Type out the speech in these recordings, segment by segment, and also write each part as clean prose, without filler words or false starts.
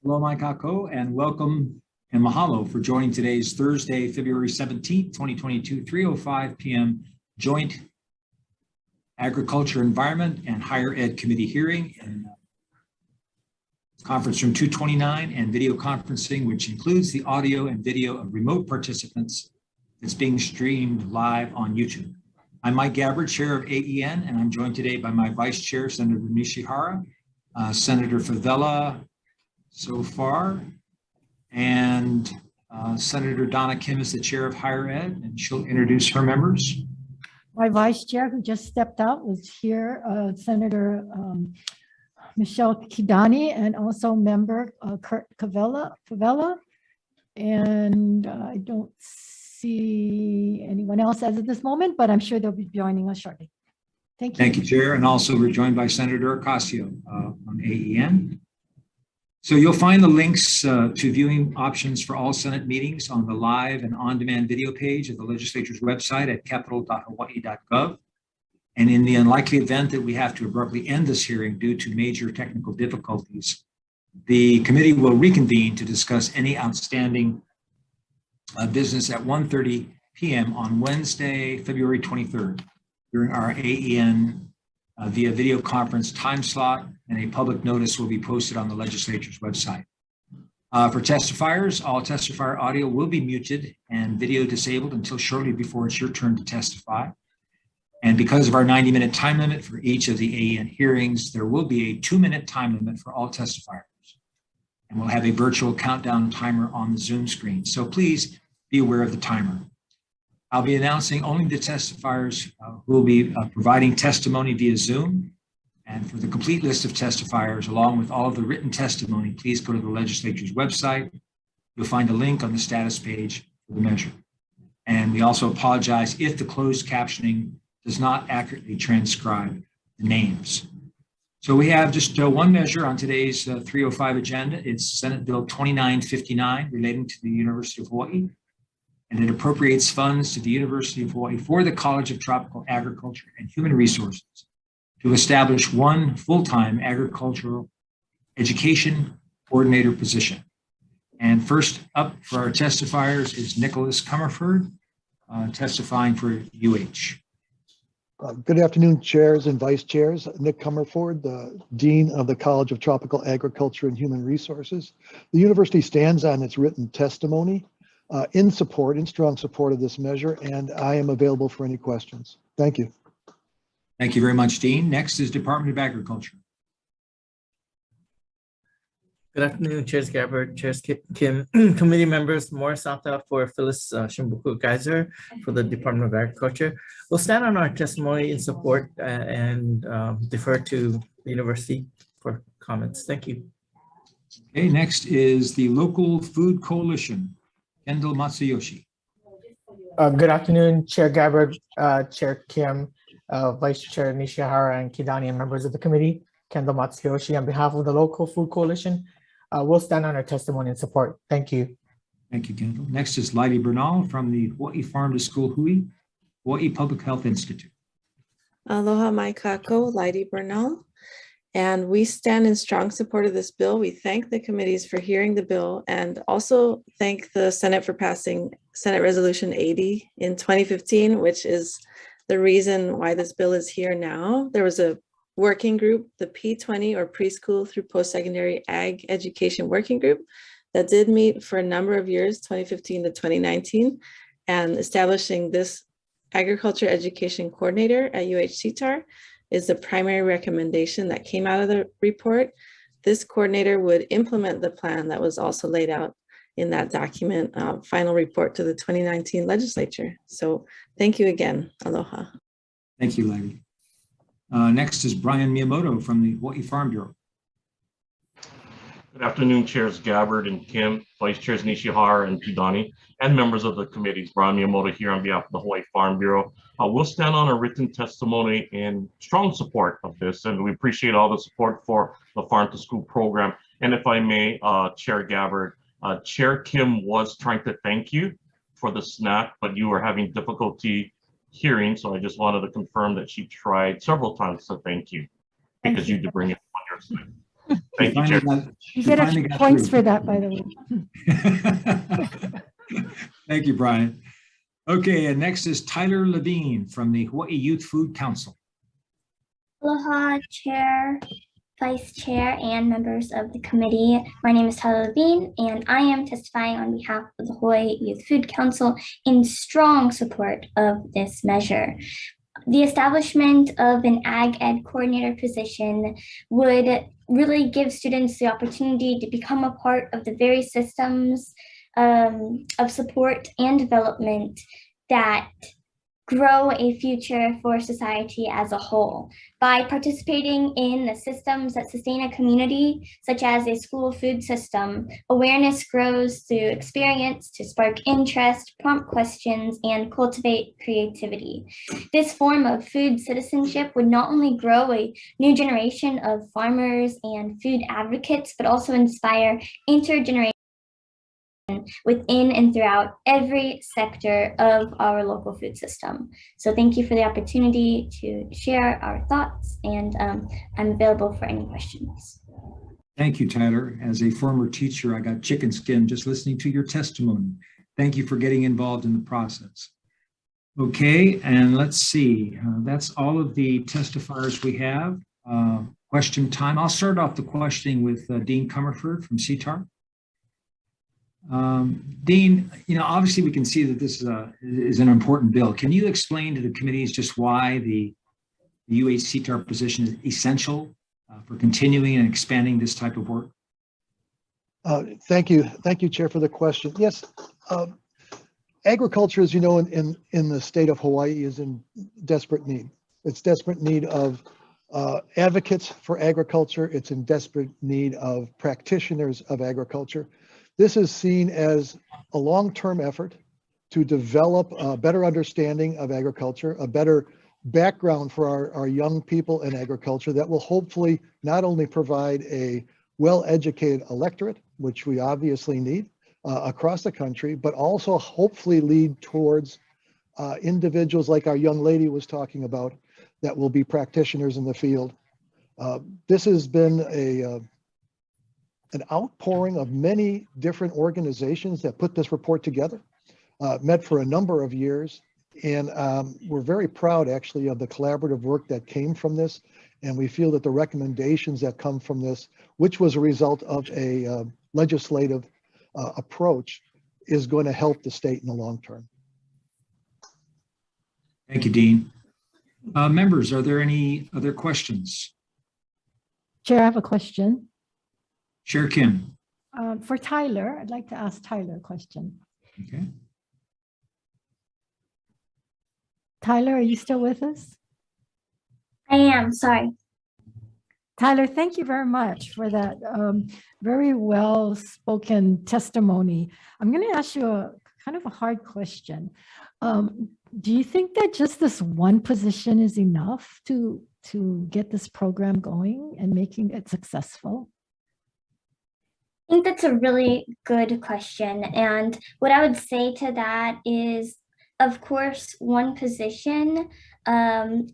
Hello, Mike Kako, and welcome and mahalo for joining today's Thursday, February 17th, 2022, 3:05 p.m. Joint Agriculture, Environment, and Higher Ed Committee hearing in Conference Room 229 and video conferencing, which includes the audio and video of remote participants that's being streamed live on YouTube. I'm Mike Gabbard, Chair of AEN, and I'm joined today by my Vice Chair, Senator Nishihara, Senator Favela so far, and Senator Donna Kim is the Chair of Higher Ed, and she'll introduce her members. My Vice Chair, who just stepped out, was here, Senator Michelle Kidani, and also member Kurt Favela. And I don't see anyone else as of this moment, but I'm sure they'll be joining us shortly. Thank you. Thank you, Chair. And also we're joined by Senator Ocasio on AEN. So you'll find the links to viewing options for all Senate meetings on the live and on-demand video page of the legislature's website at capitol.hawaii.gov. And in the unlikely event that we have to abruptly end this hearing due to major technical difficulties, the committee will reconvene to discuss any outstanding business at 1:30 p.m. on Wednesday, February 23rd, during our AEN via video conference time slot, and a public notice will be posted on the legislature's website. For testifiers, all testifier audio will be muted and video disabled until shortly before it's your turn to testify. And because of our 90-minute time limit for each of the AEN hearings, there will be a 2-minute time limit for all testifiers. And we'll have a virtual countdown timer on the Zoom screen. So please be aware of the timer. I'll be announcing only the testifiers who will be providing testimony via Zoom. And for the complete list of testifiers, along with all of the written testimony, please go to the legislature's website. You'll find a link on the status page for the measure. And we also apologize if the closed captioning does not accurately transcribe the names. So we have just one measure on today's 305 agenda. It's Senate Bill 2959 relating to the University of Hawaii. And it appropriates funds to the University of Hawaii for the College of Tropical Agriculture and Human Resources to establish one full-time agricultural education coordinator position. And first up for our testifiers is Nicholas Comerford, testifying for UH. Good afternoon, chairs and vice chairs. Nick Comerford, the Dean of the College of Tropical Agriculture and Human Resources. The university stands on its written testimony in strong support of this measure, and I am available for any questions. Thank you. Thank you very much, Dean. Next is Department of Agriculture. Good afternoon, Chairs Gabbard, Chairs Kim, committee members, Morris Sata for Phyllis Shimbuku Geyser for the Department of Agriculture. We'll stand on our testimony in support and defer to the university for comments. Thank you. Okay, next is the Local Food Coalition, Kendall Matsuyoshi. Good afternoon, Chair Gabbard, Chair Kim, Vice Chair Nishihara and Kidani, and members of the committee. Kendall Matsuyoshi on behalf of the Local Food Coalition. We'll stand on our testimony and support. Thank you. Thank you, Kendall. Next is Lydie Bernal from the Hawaii Farm to School Hawaii Public Health Institute. Aloha, mai kako, Lydie Bernal. And we stand in strong support of this bill. We thank the committees for hearing the bill and also thank the Senate for passing Senate Resolution 80 in 2015, which is the reason why this bill is here now. There was a working group, the P20 or Preschool through Post-Secondary Ag Education Working Group that did meet for a number of years, 2015 to 2019, and establishing this Agriculture Education Coordinator at UH-CTAR is the primary recommendation that came out of the report. This coordinator would implement the plan that was also laid out in that document, final report to the 2019 legislature. So thank you again. Aloha. Thank you, Lydie. Next is Brian Miyamoto from the Hawaii Farm Bureau. Good afternoon, Chairs Gabbard and Kim, Vice Chairs Nishihara and Kidani, and members of the committees. Brian Miyamoto here on behalf of the Hawaii Farm Bureau. We'll stand on a written testimony in strong support of this, and we appreciate all the support for the Farm to School program. And if I may, Chair Gabbard, Chair Kim was trying to thank you for the snack, but you were having difficulty hearing, so I just wanted to confirm that she tried several times to thank you because you did bring it on your side. Thank you, Chair. You get finally extra got points through. for that, by the way. Thank you, Brian. Okay, and next is Tyler Levine from the Hawaii Youth Food Council. Aloha, Chair, Vice Chair, and members of the committee. My name is Tyler Levine, and I am testifying on behalf of the Hawaii Youth Food Council in strong support of this measure. The establishment of an Ag Ed coordinator position would really give students the opportunity to become a part of the very systems of support and development that grow a future for society as a whole. By participating in the systems that sustain a community, such as a school food system, awareness grows through experience to spark interest, prompt questions, and cultivate creativity. This form of food citizenship would not only grow a new generation of farmers and food advocates, but also inspire intergenerational within and throughout every sector of our local food system. So thank you for the opportunity to share our thoughts, and I'm available for any questions. Thank you, Tyler. As a former teacher, I got chicken skin just listening to your testimony. Thank you for getting involved in the process. Okay, and let's see. That's all of the testifiers we have. Question time. I'll start off the questioning with Dean Comerford from CTAR. Dean, obviously we can see that this is an important bill. Can you explain to the committees just why the UH-CTAR position is essential for continuing and expanding this type of work? Thank you, Chair, for the question. Yes, agriculture, as you know, in the state of Hawaii is in desperate need. It's desperate need of advocates for agriculture. It's in desperate need of practitioners of agriculture. This is seen as a long-term effort to develop a better understanding of agriculture, a better background for our young people in agriculture that will hopefully not only provide a well-educated electorate, which we obviously need across the country, but also hopefully lead towards individuals like our young lady was talking about that will be practitioners in the field. This has been an outpouring of many different organizations that put this report together, met for a number of years. And we're very proud actually of the collaborative work that came from this. And we feel that the recommendations that come from this, which was a result of a legislative approach, is going to help the state in the long term. Thank you, Dean. Members, are there any other questions? Chair, I have a question. Chair Kim. For Tyler, I'd like to ask Tyler a question. Okay. Tyler, are you still with us? I am, sorry. Tyler, thank you very much for that very well-spoken testimony. I'm going to ask you a kind of a hard question. Do you think that just this one position is enough to get this program going and making it successful? I think that's a really good question. And what I would say to that is, of course, one position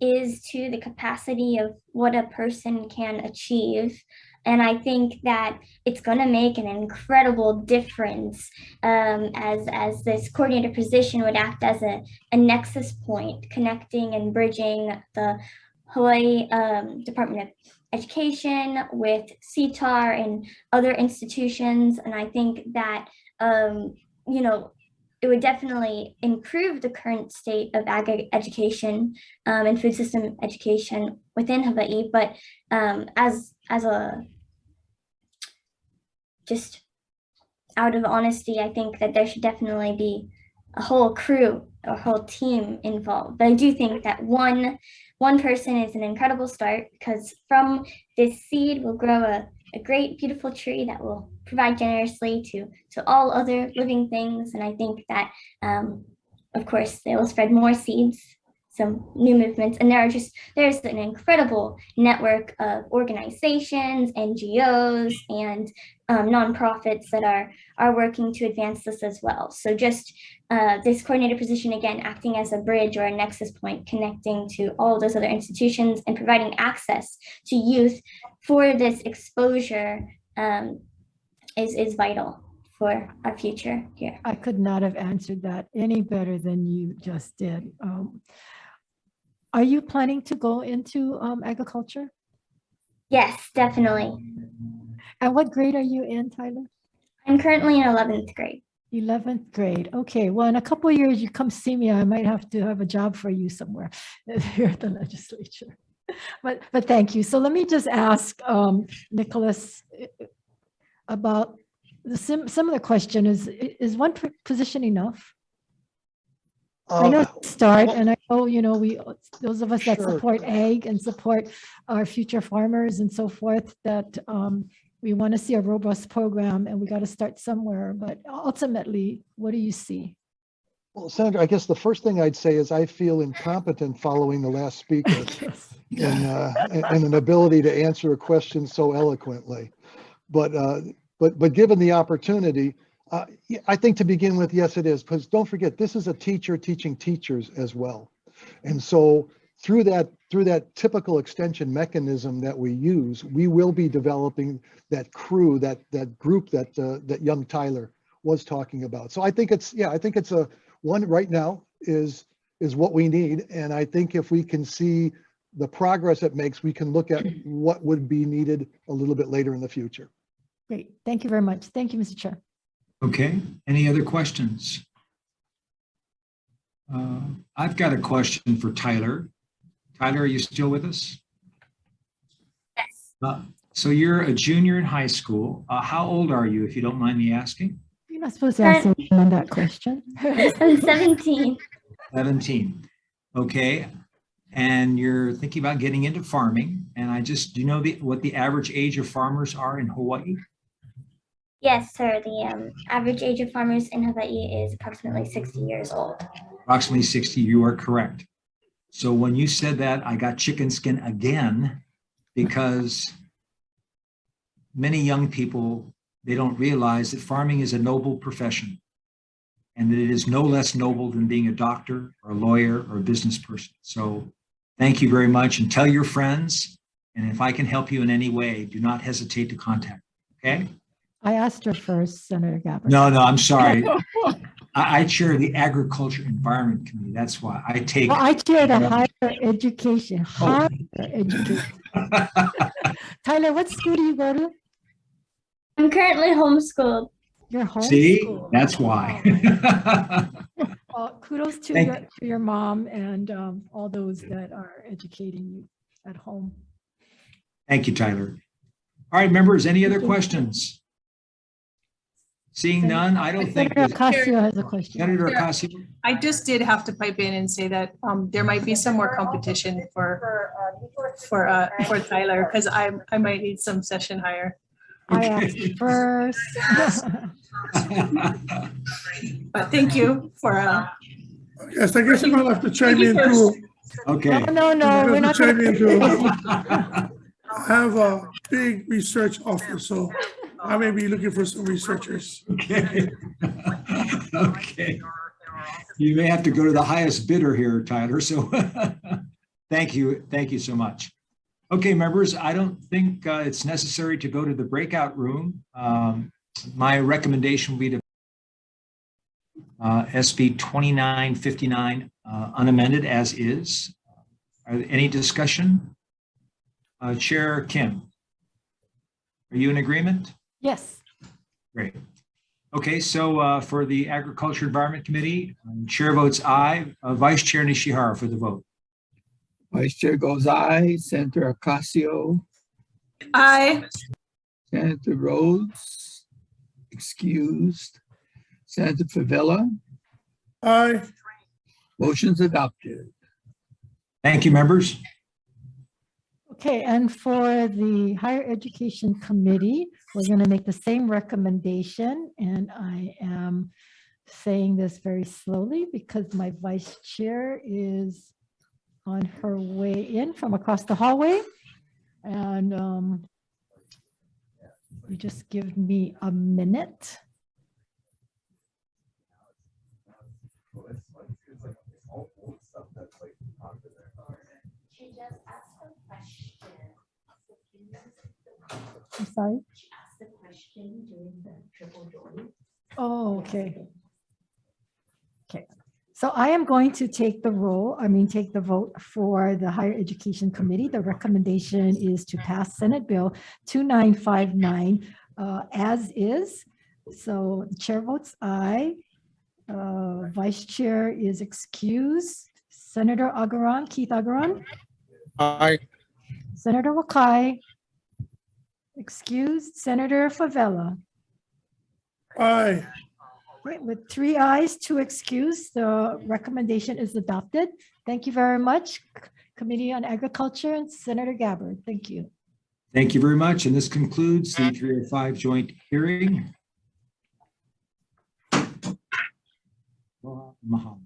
is to the capacity of what a person can achieve. And I think that it's going to make an incredible difference as this coordinator position would act as a nexus point, connecting and bridging the Hawaii Department of Education with CTAR and other institutions. And I think that, it would definitely improve the current state of ag education and food system education within Hawaii. But as a, just out of honesty, I think that there should definitely be a whole crew or whole team involved. But I do think that one person is an incredible start, because from this seed will grow a great, beautiful tree that will provide generously to all other living things. And I think that, of course, they will spread more seeds some new movements. And there's an incredible network of organizations, NGOs, and nonprofits that are working to advance this as well. So just this coordinator position, again, acting as a bridge or a nexus point, connecting to all of those other institutions and providing access to youth for this exposure is vital for our future here. I could not have answered that any better than you just did. Are you planning to go into agriculture? Yes, definitely. And what grade are you in, Tyler? I'm currently in 11th grade. 11th grade. Okay. Well, in a couple of years, you come see me. I might have to have a job for you somewhere here at the legislature. But thank you. So let me just ask Nicholas about the similar question. Is one position enough? I know it's a start, well, and I know, those of us that Sure. support ag and support our future farmers and so forth, that we want to see a robust program, and we got to start somewhere. But ultimately, what do you see? Well, Senator, I guess the first thing I'd say is I feel incompetent following the last speaker Yes. and an ability to answer a question so eloquently. But given the opportunity, I think to begin with, yes, it is, because don't forget, this is a teacher teaching teachers as well. And so through that typical extension mechanism that we use, we will be developing that crew, that group that young Tyler was talking about. So I think it's a one right now is what we need. And I think if we can see the progress it makes, we can look at what would be needed a little bit later in the future. Great. Thank you very much. Thank you, Mr. Chair. Okay, any other questions? I've got a question for Tyler. Tyler, are you still with us? Yes. So you're a junior in high school. How old are you, if you don't mind me asking? You're not supposed to answer on that question. I'm 17. 17. Okay. And you're thinking about getting into farming. And do you know what the average age of farmers are in Hawaii? Yes, sir. The average age of farmers in Hawaii is approximately 60 years old. Approximately 60, you are correct. So when you said that, I got chicken skin again, because many young people, they don't realize that farming is a noble profession, and that it is no less noble than being a doctor or a lawyer or a business person. So thank you very much, and tell your friends, and if I can help you in any way, do not hesitate to contact me, okay? I asked her first, Senator Gabbard. No, I'm sorry. I chair the Agriculture Environment Committee. That's why I take. Well, I chair the higher education. Higher education. Tyler, what school do you go to? I'm currently homeschooled. You're homeschooled. See, that's why. Well, kudos to your mom and all those that are educating you at home. Thank you, Tyler. All right, members, any other questions? Seeing none, I don't think. Senator Ocasio has a question. Senator Ocasio. I just did have to pipe in and say that there might be some more competition for Tyler, because I might need some session hire. I asked first. But thank you for. Yes, I guess I'm gonna have to chime in too. Okay. No, we're not Chime in too. gonna. I have a big research office, so I may be looking for some researchers. Okay. Okay. You may have to go to the highest bidder here, Tyler. So thank you. Thank you so much. Okay, members, I don't think it's necessary to go to the breakout room. My recommendation would be to SB 2959 unamended as is. Are there any discussion? Chair Kim, are you in agreement? Yes. Great. Okay, so for the Agriculture Environment Committee, Chair votes aye. Vice Chair Nishihara for the vote. Vice Chair goes aye. Senator Ocasio. Aye. Senator Rhodes, excused. Senator Favela. Aye. Motion's adopted. Thank you, members. Okay, and for the Higher Education Committee, we're going to make the same recommendation, and I am saying this very slowly because my vice chair is on her way in from across the hallway. And you just give me a minute. I'm sorry. Oh, okay. Okay. So I am going to take the vote for the Higher Education Committee. The recommendation is to pass Senate Bill 2959 as is. So the chair votes aye. Vice Chair is excused. Senator Agaran, Keith Agaran. Aye. Senator Wakai. Excused. Senator Favela. Aye. Okay, with 3 ayes, 2 excused, the recommendation is adopted. Thank you very much, Committee on Agriculture and Senator Gabbard. Thank you. Thank you very much. And this concludes the 305 joint hearing. Mahalo.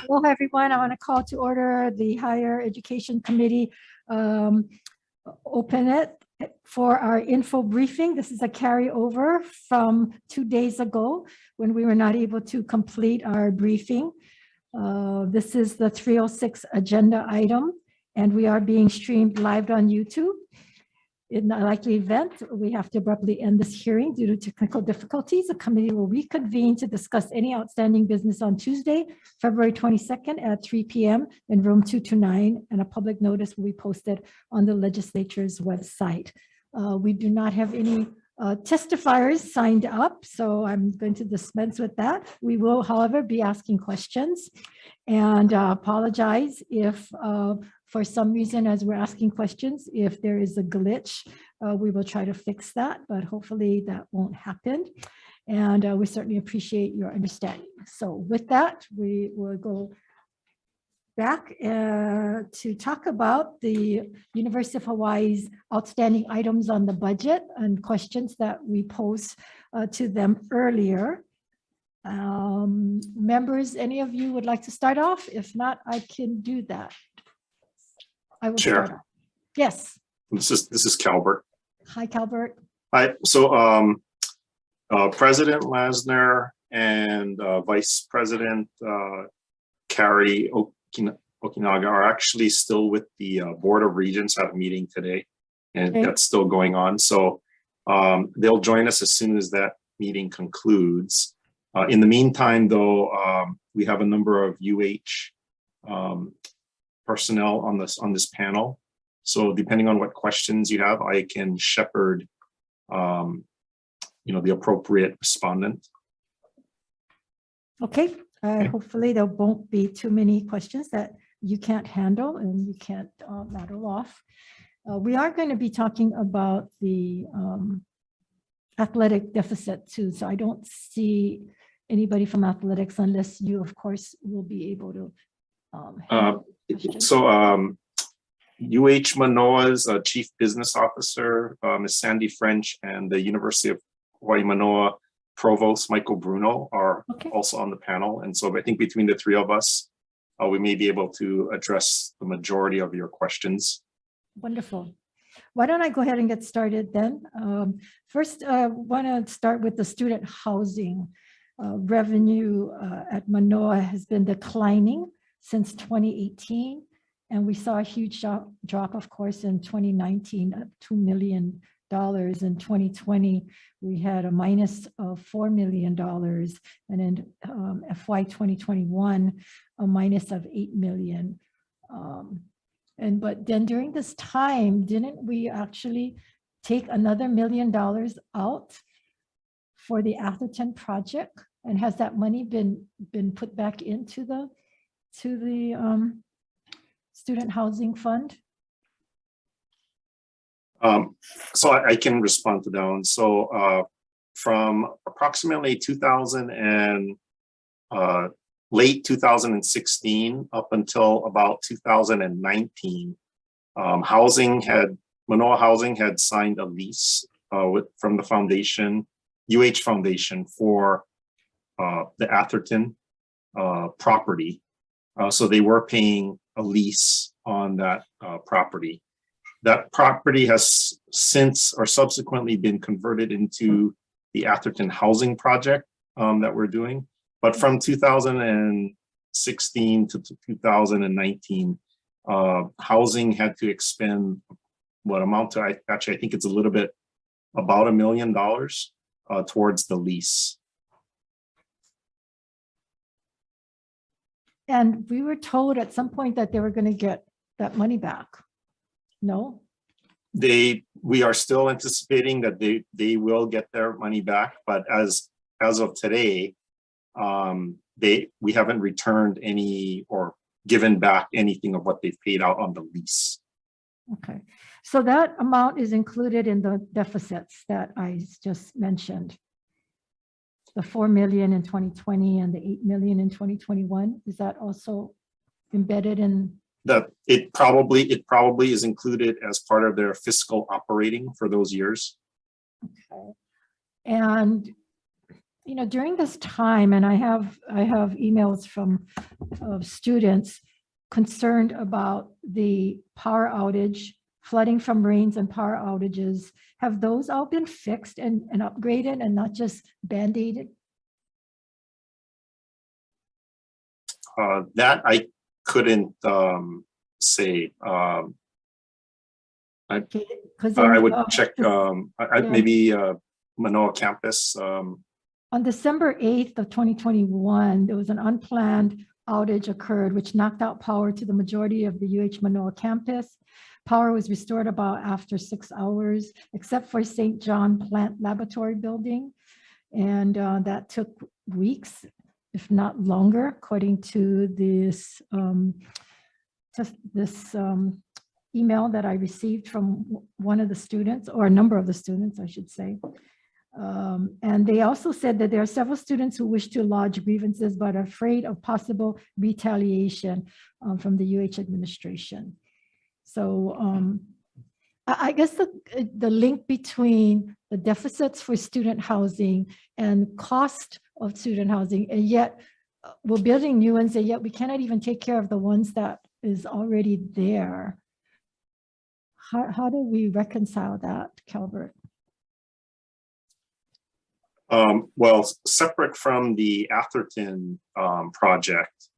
Hello, everyone. I want to call to order the Higher Education Committee. Open it for our info briefing. This is a carryover from 2 days ago when we were not able to complete our briefing. This is the 306 agenda item, and we are being streamed live on YouTube. In the likely event, we have to abruptly end this hearing due to technical difficulties. The committee will reconvene to discuss any outstanding business on Tuesday, February 22nd at 3 p.m. in room 229, and a public notice will be posted on the legislature's website. We do not have any testifiers signed up, so I'm going to dispense with that. We will, however, be asking questions, and apologize if for some reason, as we're asking questions, if there is a glitch, we will try to fix that, but hopefully that won't happen. And we certainly appreciate your understanding. So with that, we will go back to talk about the University of Hawaii's outstanding items on the budget and questions that we posed to them earlier. Members, any of you would like to start off? If not, I can do that. I will Chair. start off. Yes. This is Calbert. Hi, Calbert. Hi. So President Lasner and Vice President Carrie Okinaga are actually still with the Board of Regents at a meeting today, and Okay. that's still going on. So they'll join us as soon as that meeting concludes. In the meantime, though, we have a number of UH personnel on this panel. So depending on what questions you have, I can shepherd the appropriate respondent. Okay. Hopefully there won't be too many questions that you can't handle and you can't rattle off. We are going to be talking about the athletic deficit too. So I don't see anybody from athletics unless you, of course, will be able to. UH Manoa's Chief Business Officer, Ms. Sandy French, and the University of Hawaii Manoa Provost Michael Bruno are also on the panel. And so I think between the three of us, we may be able to address the majority of your questions. Wonderful. Why don't I go ahead and get started then? First, I want to start with the student housing. Revenue at Manoa has been declining since 2018. And we saw a huge drop, of course, in 2019, at $2 million. In 2020, we had a minus of $4 million. And in FY 2021, a minus of $8 million. But then during this time, didn't we actually take another $1 million out for the Atherton project? And has that money been put back into the to the student housing fund? So I can respond to that one. So from approximately 2000 and late 2016 up until about 2019, Manoa Housing had signed a lease from the foundation, UH Foundation, for the Atherton property. So they were paying a lease on that property. That property has since or subsequently been converted into the Atherton housing project that we're doing. But from 2016 to 2019, housing had to expend what amount to, actually, I think it's a little bit about $1 million towards the lease. And we were told at some point that they were going to get that money back. No? We are still anticipating that they will get their money back, but as of today, we haven't returned any or given back anything of what they've paid out on the lease. Okay, so that amount is included in the deficits that I just mentioned. The 4 million in 2020 and the 8 million in 2021. Is that also embedded in? That it probably is included as part of their fiscal operating for those years. Okay, and you know, during this time, and I have emails from students concerned about the power outage, flooding from rains and power outages. Have those all been fixed and upgraded and not just band-aided? That I couldn't say. I would check maybe Manoa campus. On December 8th of 2021, there was an unplanned outage occurred, which knocked out power to the majority of the UH Manoa campus. Power was restored about after 6 hours, except for St. John Plant Laboratory building. And that took weeks, if not longer, according to this, email that I received from one of the students, or a number of the students, I should say. And they also said that there are several students who wish to lodge grievances, but are afraid of possible retaliation from the UH administration. So I guess the link between the deficits for student housing and cost of student housing, and yet we're building new ones, and yet we cannot even take care of the ones that is already there. How do we reconcile that, Calvert? Well, separate from the Atherton project,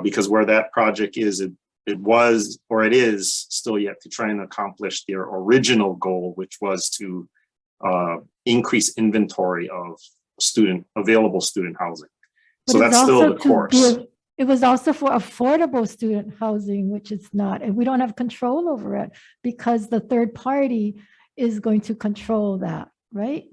because where that project is, it was, or it is still yet to try and accomplish their original goal, which was to increase inventory of available student housing. So that's still the course. It was also for affordable student housing, which is not, and we don't have control over it because the third party is going to control that, right?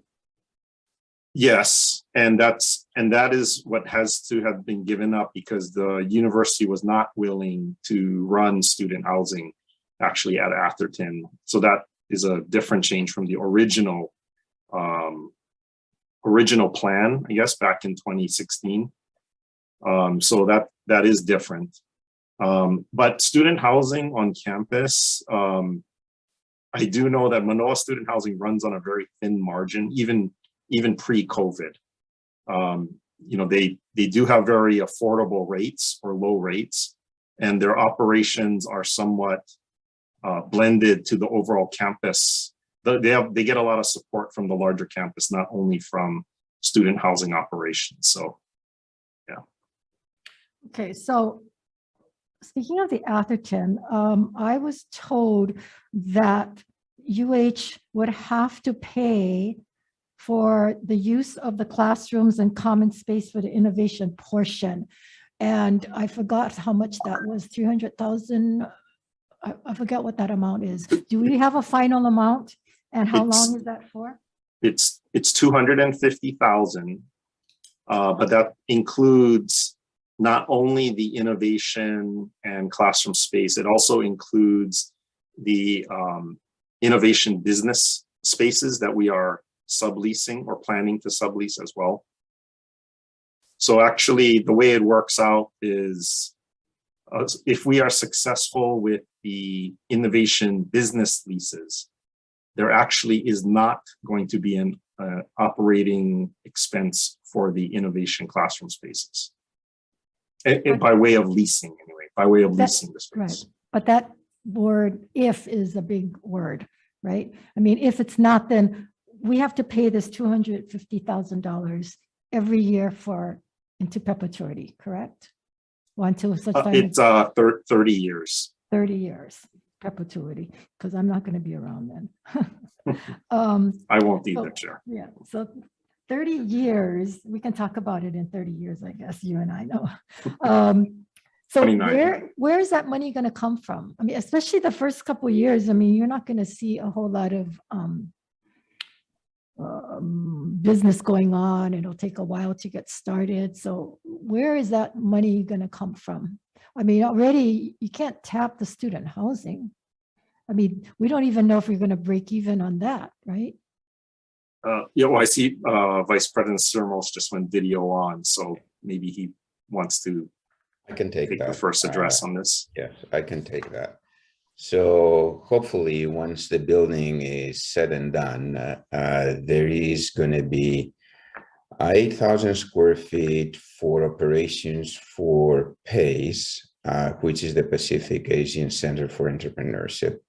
Yes, and that is what has to have been given up because the university was not willing to run student housing actually at Atherton. So that is a different change from the original plan, I guess, back in 2016. So that is different. But student housing on campus, I do know that Manoa student housing runs on a very thin margin, even pre-COVID. You know, they do have very affordable rates or low rates, and their operations are somewhat blended to the overall campus. They get a lot of support from the larger campus, not only from student housing operations. So, yeah. Okay, so speaking of the Atherton, I was told that UH would have to pay for the use of the classrooms and common space for the innovation portion. And I forgot how much that was, 300,000. I forget what that amount is. Do we have a final amount? And how long is that for? It's 250,000, but that includes not only the innovation and classroom space, it also includes the innovation business spaces that we are subleasing or planning to sublease as well. So actually, the way it works out is if we are successful with the innovation business leases, there actually is not going to be an operating expense for the innovation classroom spaces. By way of leasing, anyway, by way of leasing the space. Right. But that word "if" is a big word, right? I mean, if it's not, then we have to pay this $250,000 every year into perpetuity, correct? Well, until such time. It's 30 years. 30 years perpetuity, because I'm not going to be around then. I won't either, Chair. Yeah, so 30 years, we can talk about it in 30 years, I guess, you and I know. So where is that money going to come from? I mean, especially the first couple of years, I mean, you're not going to see a whole lot of business going on. It'll take a while to get started. So where is that money going to come from? I mean, already you can't tap the student housing. I mean, we don't even know if we're going to break even on that, right? Yeah, well, I see Vice President Sermos just went video on, so maybe he wants to I can take that. The first address on this. Yes, I can take that. So hopefully once the building is said and done, there is going to be 8,000 square feet for operations for PACE, which is the Pacific Asian Center for Entrepreneurship.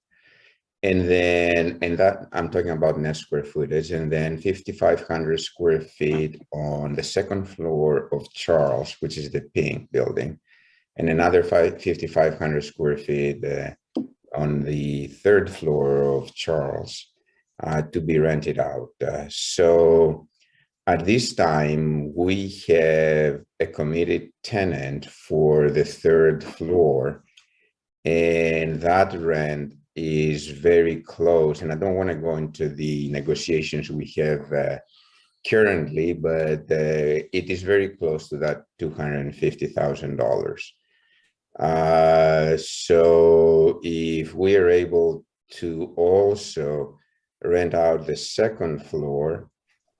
And then, that I'm talking about net square footage, and then 5,500 square feet on the second floor of Charles, which is the pink building, and another 5,500 square feet on the third floor of Charles to be rented out. So at this time, we have a committed tenant for the third floor, and that rent is very close. And I don't want to go into the negotiations we have currently, but it is very close to that $250,000. So if we are able to also rent out the second floor,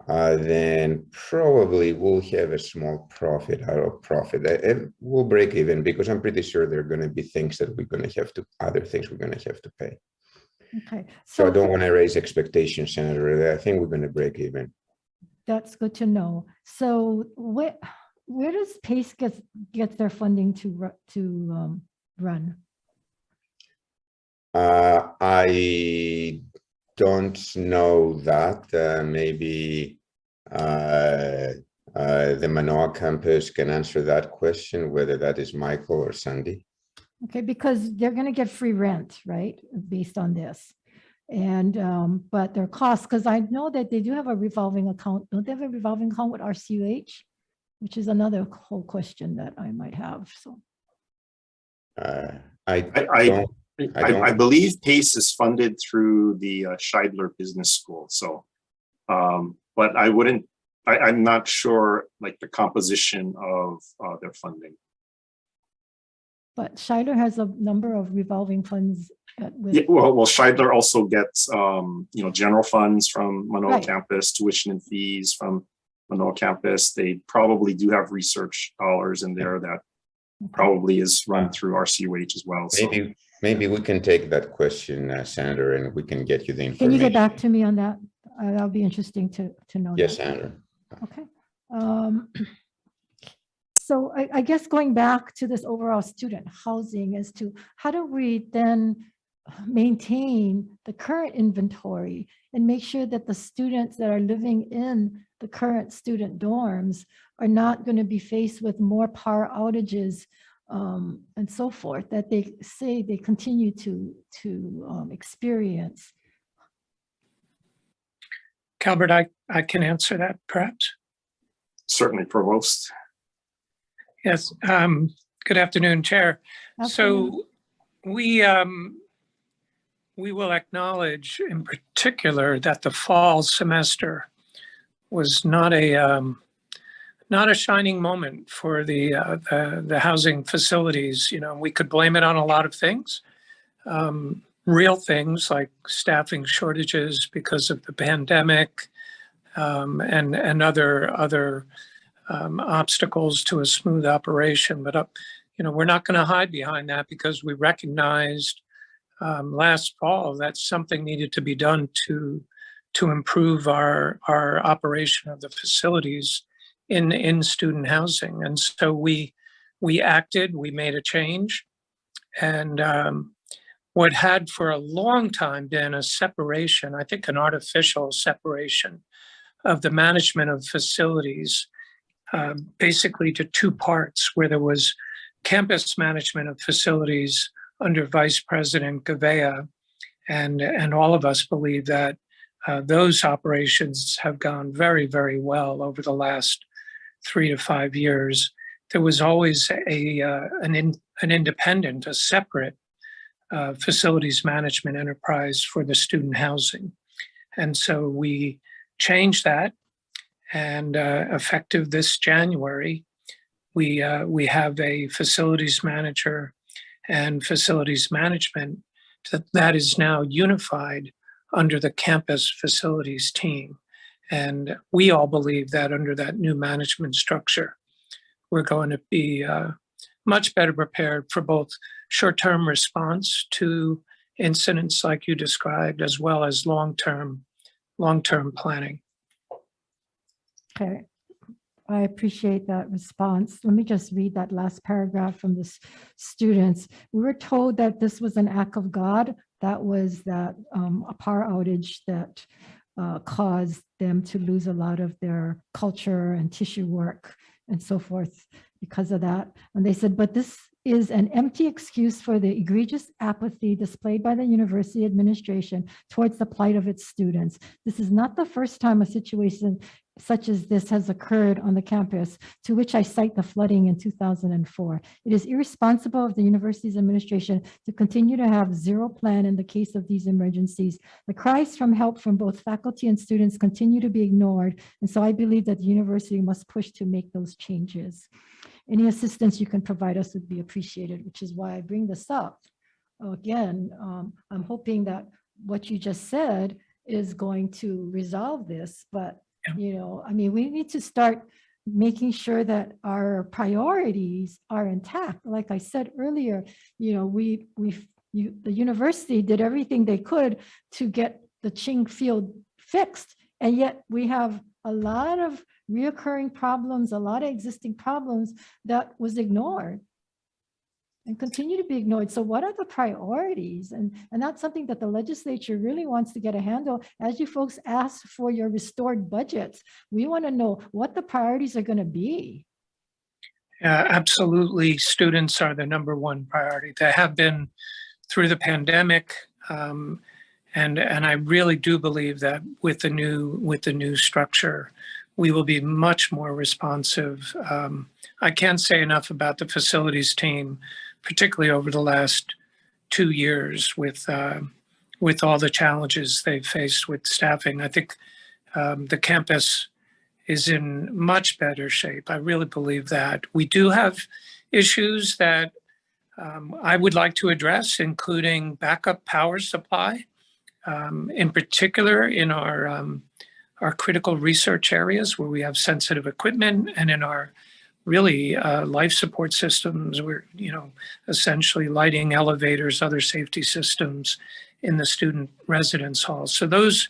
then probably we'll have a small profit out of profit. We'll break even because I'm pretty sure there are going to be things that we're going to have to, other things we're going to have to pay. Okay. So I don't want to raise expectations, Senator. I think we're going to break even. That's good to know. So where does PACE get their funding to run? I don't know that. Maybe the Manoa campus can answer that question, whether that is Michael or Sandy. Okay, because they're going to get free rent, right, based on this. And but their costs, because I know that they do have a revolving account. Don't they have a revolving account with RCUH? Which is another whole question that I might have. So I believe PACE is funded through the Scheidler Business School. So, but I'm not sure like the composition of their funding. But Scheidler has a number of revolving funds. Yeah, well, Scheidler also gets general funds from Manoa campus, tuition and fees from Manoa campus. They probably do have research dollars in there that probably is run through RCUH as well. So. Maybe we can take that question, Senator, and we can get you the information. Can you get back to me on that? That'll be interesting to know. Yes, Senator. Okay. So I guess going back to this overall student housing as to how do we then maintain the current inventory and make sure that the students that are living in the current student dorms are not going to be faced with more power outages and so forth that they say they continue to experience. Calbert, I can answer that perhaps. Certainly, Provost. Yes, good afternoon, Chair. So we will acknowledge in particular that the fall semester was not a not a shining moment for the housing facilities. You know, we could blame it on a lot of things, real things like staffing shortages because of the pandemic, and other obstacles to a smooth operation. But you know, we're not going to hide behind that because we recognized last fall that something needed to be done to improve our operation of the facilities in student housing. And so we acted, we made a change, and what had for a long time been a separation, I think an artificial separation of the management of facilities, basically to two parts, where there was campus management of facilities under Vice President Gavea, and all of us believe that those operations have gone very, very well over the last 3 to 5 years. There was always an independent, a separate facilities management enterprise for the student housing. And so we changed that, and effective this January, we have a facilities manager and facilities management that is now unified under the campus facilities team. And we all believe that under that new management structure, we're going to be much better prepared for both short-term response to incidents like you described, as well as long-term planning. Okay, I appreciate that response. Let me just read that last paragraph from the students. We were told that this was an act of God. That was a power outage that caused them to lose a lot of their culture and tissue work and so forth because of that. And they said, but this is an empty excuse for the egregious apathy displayed by the university administration towards the plight of its students. This is not the first time a situation such as this has occurred on the campus, to which I cite the flooding in 2004. It is irresponsible of the university's administration to continue to have zero plan in the case of these emergencies. The cries for help from both faculty and students continue to be ignored, and so I believe that the university must push to make those changes. Any assistance you can provide us would be appreciated, which is why I bring this up. Again, I'm hoping that what you just said is going to resolve this, but you know, I mean, we need to start making sure that our priorities are intact. Like I said earlier, you know, the university did everything they could to get the Ching field fixed, and yet we have a lot of reoccurring problems, a lot of existing problems that was ignored and continue to be ignored. So what are the priorities? And that's something that the legislature really wants to get a handle. As you folks ask for your restored budgets, we want to know what the priorities are going to be. Yeah, absolutely. Students are the number one priority. They have been through the pandemic. And I really do believe that with the new structure, we will be much more responsive. I can't say enough about the facilities team, particularly over the last 2 years with all the challenges they've faced with staffing. I think the campus is in much better shape. I really believe that. We do have issues that I would like to address, including backup power supply, in particular in our critical research areas where we have sensitive equipment, and in our really life support systems. We're, you know, essentially lighting elevators, other safety systems in the student residence halls. So those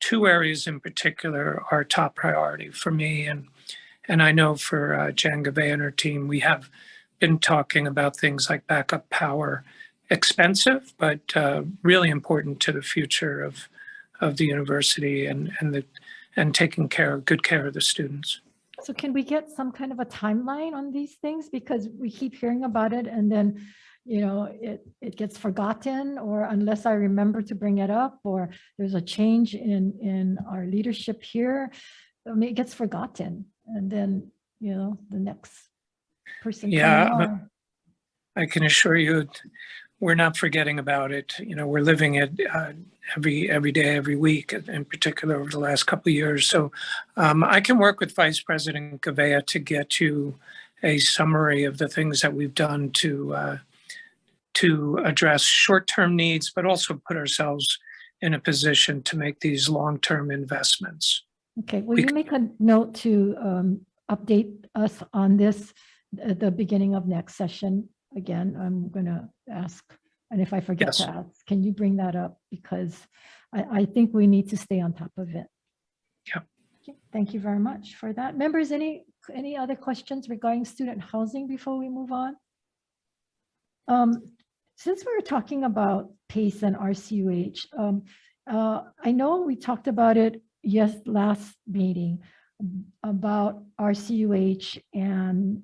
two areas in particular are top priority for me. And I know for Jan Gavea and her team, we have been talking about things like backup power, expensive, but really important to the future of the university and taking good care of the students. So can we get some kind of a timeline on these things? Because we keep hearing about it and then, you know, it gets forgotten, or unless I remember to bring it up, or there's a change in our leadership here, I mean, it gets forgotten. And then, you know, the next person. Yeah, I can assure you we're not forgetting about it. You know, we're living it every day, every week, in particular over the last couple of years. So I can work with Vice President Gavea to get you a summary of the things that we've done to address short-term needs, but also put ourselves in a position to make these long-term investments. Okay, will you make a note to update us on this at the beginning of next session? Again, I'm going to ask, and if I forget Yes. to ask, can you bring that up? Because I think we need to stay on top of it. Yeah. Okay, thank you very much for that. Members, any other questions regarding student housing before we move on? Since we were talking about PACE and RCUH, I know we talked about it last meeting about RCUH and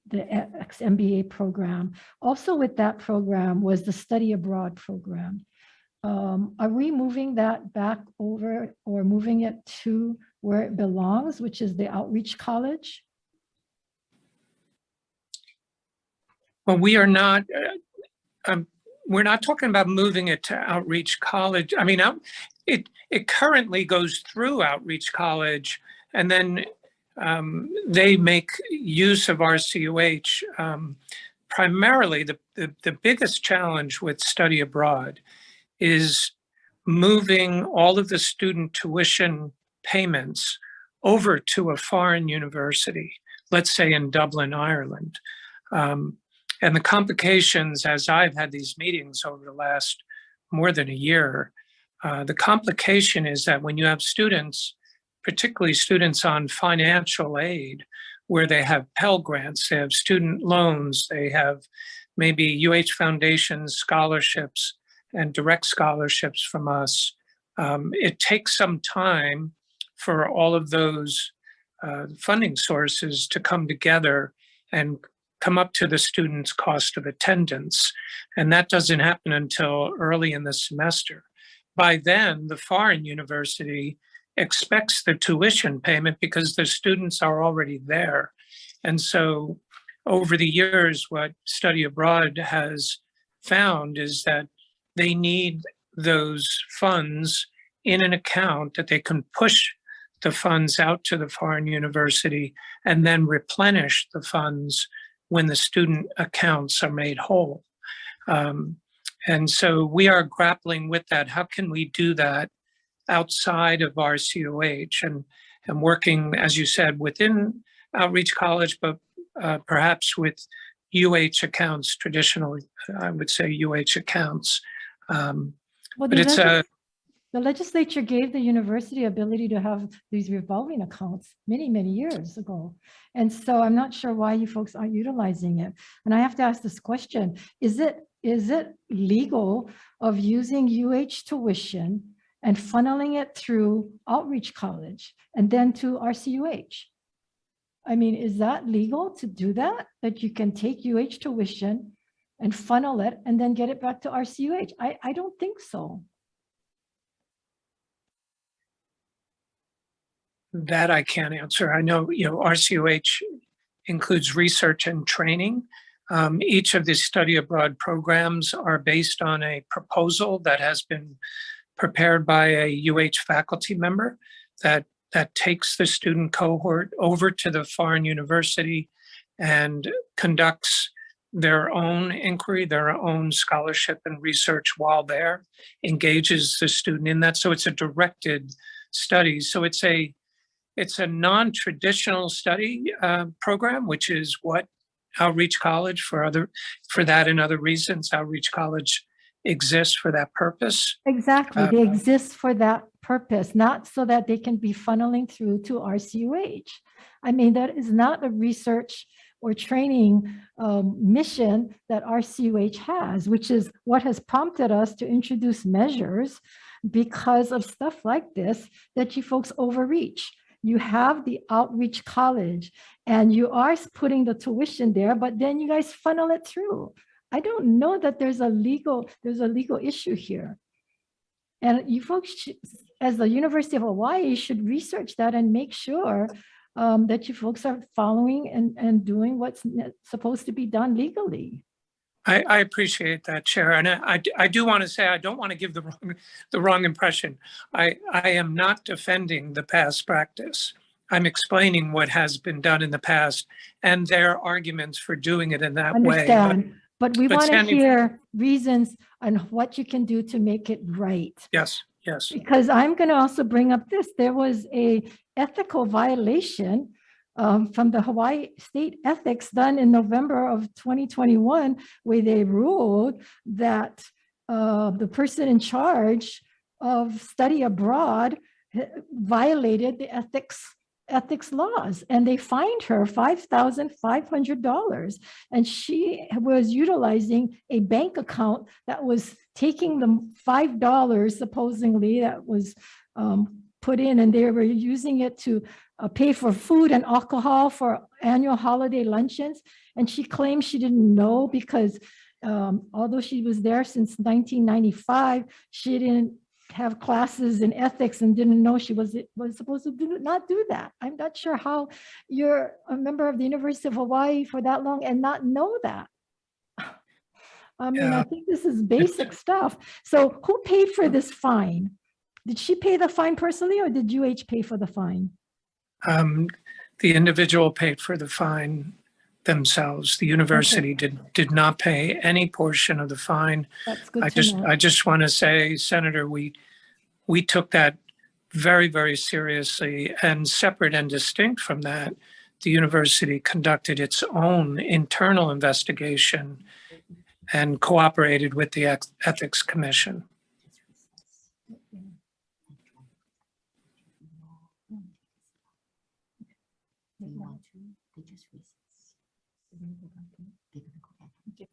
the ex-MBA program. Also with that program was the study abroad program. Are we moving that back over or moving it to where it belongs, which is the outreach college? Well, we are not, we're not talking about moving it to outreach college. I mean, it currently goes through outreach college, and then they make use of RCUH. Primarily, the biggest challenge with study abroad is moving all of the student tuition payments over to a foreign university, let's say in Dublin, Ireland. And the complications, as I've had these meetings over the last more than a year, the complication is that when you have students, particularly students on financial aid, where they have Pell Grants, they have student loans, they have maybe UH Foundation scholarships and direct scholarships from us, it takes some time for all of those funding sources to come together and come up to the student's cost of attendance. And that doesn't happen until early in the semester. By then, the foreign university expects the tuition payment because the students are already there. And so over the years, what study abroad has found is that they need those funds in an account that they can push the funds out to the foreign university and then replenish the funds when the student accounts are made whole. And so we are grappling with that. How can we do that outside of RCOH and working, as you said, within Outreach College, but perhaps with UH accounts, traditionally, I would say UH accounts. Well, but it's a the legislature gave the university ability to have these revolving accounts many, many years ago. And so I'm not sure why you folks aren't utilizing it. And I have to ask this question, is it legal of using UH tuition and funneling it through Outreach College and then to RCUH? I mean, is that legal to do that? That you can take UH tuition and funnel it and then get it back to RCUH? I don't think so. That I can't answer. I know, RCOH includes research and training. Each of the study abroad programs are based on a proposal that has been prepared by a UH faculty member that takes the student cohort over to the foreign university and conducts their own inquiry, their own scholarship and research while there, engages the student in that. So it's a directed study. So it's a non-traditional study program, which is what Outreach College for that and other reasons, Outreach College exists for that purpose. Exactly, they exist for that purpose, not so that they can be funneling through to RCUH. I mean, that is not a research or training mission that RCUH has, which is what has prompted us to introduce measures because of stuff like this that you folks overreach. You have the Outreach College and you are putting the tuition there, but then you guys funnel it through. I don't know that there's a legal issue here. And you folks, as the University of Hawaii, should research that and make sure that you folks are following and doing what's supposed to be done legally. I appreciate that, Chair. And I do want to say, I don't want to give the wrong impression. I am not defending the past practice. I'm explaining what has been done in the past and their arguments for doing it in that way. Understand, but we want to Sandy- hear reasons on what you can do to make it right. Yes, yes. Because I'm going to also bring up this. There was a ethical violation from the Hawaii State Ethics done in November of 2021, where they ruled that the person in charge of study abroad violated the ethics laws, and they fined her $5,500. And she was utilizing a bank account that was taking the $5 supposedly that was put in, and they were using it to pay for food and alcohol for annual holiday luncheons. And she claimed she didn't know because although she was there since 1995, she didn't have classes in ethics and didn't know she was supposed to not do that. I'm not sure how you're a member of the University of Hawaii for that long and not know that. I mean, I think this is basic stuff. So who paid for this fine? Did she pay the fine personally, or did UH pay for the fine? The individual paid for the fine themselves. The university did not pay any portion of the fine. That's good I to know. just want to say, Senator, we took that very, very seriously, and separate and distinct from that, the university conducted its own internal investigation and cooperated with the Ethics Commission.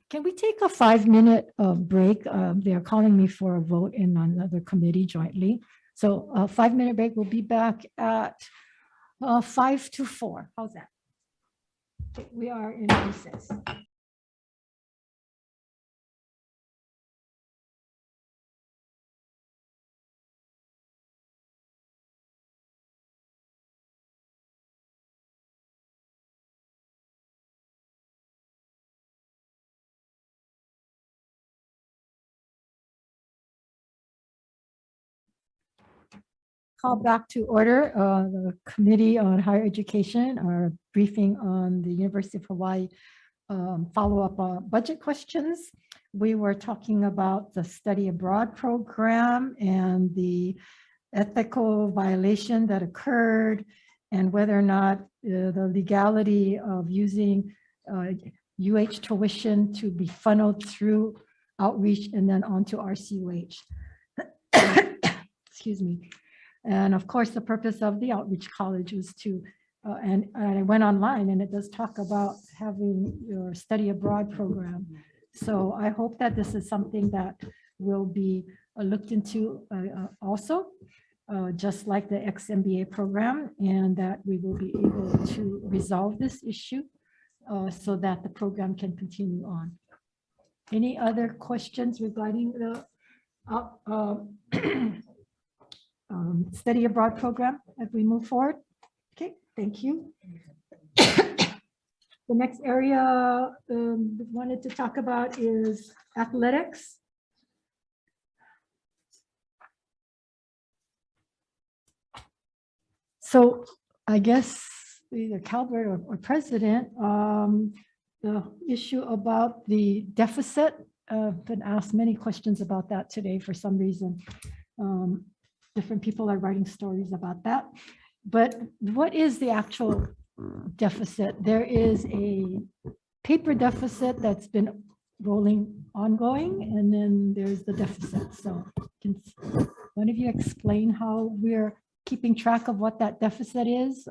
Can we take a 5-minute break? They're calling me for a vote in another committee jointly. So a 5-minute break. We'll be back at 5 to 4. How's that? Okay, we are in recess. Call back to order the Committee on Higher Education, our briefing on the University of Hawaii follow-up budget questions. We were talking about the study abroad program and the ethical violation that occurred, and whether or not the legality of using UH tuition to be funneled through outreach and then onto RCUH. Excuse me. And of course, the purpose of the outreach college was to, and I went online, and it does talk about having your study abroad program. So I hope that this is something that will be looked into also, just like the ex-MBA program, and that we will be able to resolve this issue so that the program can continue on. Any other questions regarding the study abroad program as we move forward? Okay, thank you. The next area we wanted to talk about is athletics. So I guess either Calvert or President, the issue about the deficit, been asked many questions about that today for some reason. Different people are writing stories about that. But what is the actual deficit? There is a paper deficit that's been rolling ongoing, and then there's the deficit. So can one of you explain how we're keeping track of what that deficit is?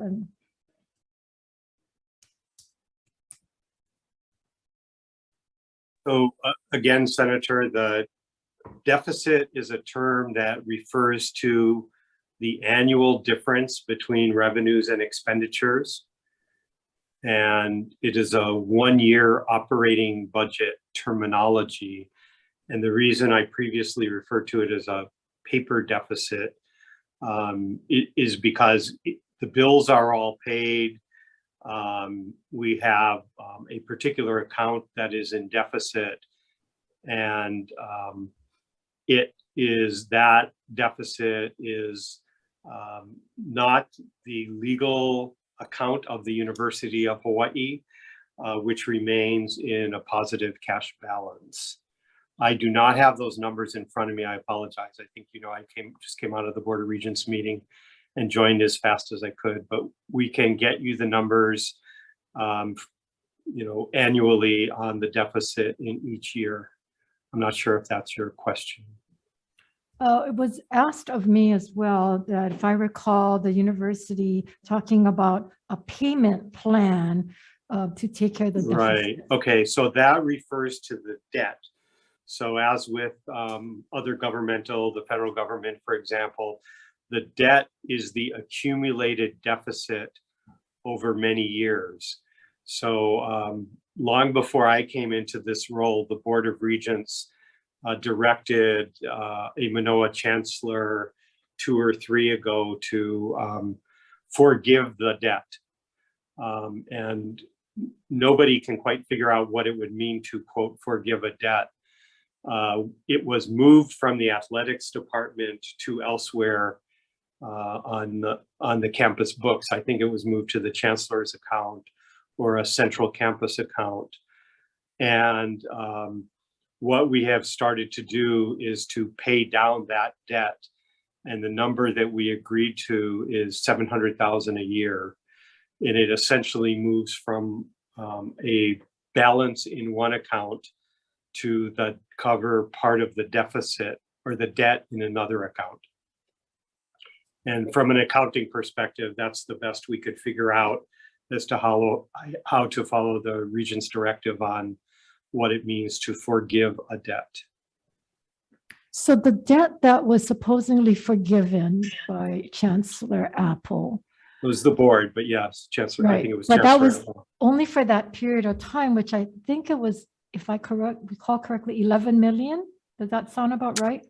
So again, Senator, the deficit is a term that refers to the annual difference between revenues and expenditures. And it is a one-year operating budget terminology. And the reason I previously referred to it as a paper deficit is because the bills are all paid. We have a particular account that is in deficit, And it is that deficit is not the legal account of the University of Hawaii, which remains in a positive cash balance. I do not have those numbers in front of me. I apologize. I think, I just came out of the Board of Regents meeting and joined as fast as I could, but we can get you the numbers, annually on the deficit in each year. I'm not sure if that's your question. It was asked of me as well that if I recall the university talking about a payment plan to take care of the deficit. Right. Okay. So that refers to the debt. So as with other governmental, the federal government, for example, the debt is the accumulated deficit over many years. So long before I came into this role, the Board of Regents directed a Manoa chancellor 2 or 3 ago to forgive the debt. And nobody can quite figure out what it would mean to, quote, forgive a debt. It was moved from the athletics department to elsewhere on the campus books. I think it was moved to the chancellor's account or a central campus account. And what we have started to do is to pay down that debt. And the number that we agreed to is $700,000 a year. And it essentially moves from a balance in one account to cover part of the deficit or the debt in another account. And from an accounting perspective, that's the best we could figure out as to how to follow the Regent's directive on what it means to forgive a debt. So the debt that was supposedly forgiven by Chancellor Apple. It was the board, but yes, Chancellor, Right. I think it was But Chancellor that was Apple. only for that period of time, which I think it was, if I recall correctly, 11 million. Does that sound about right?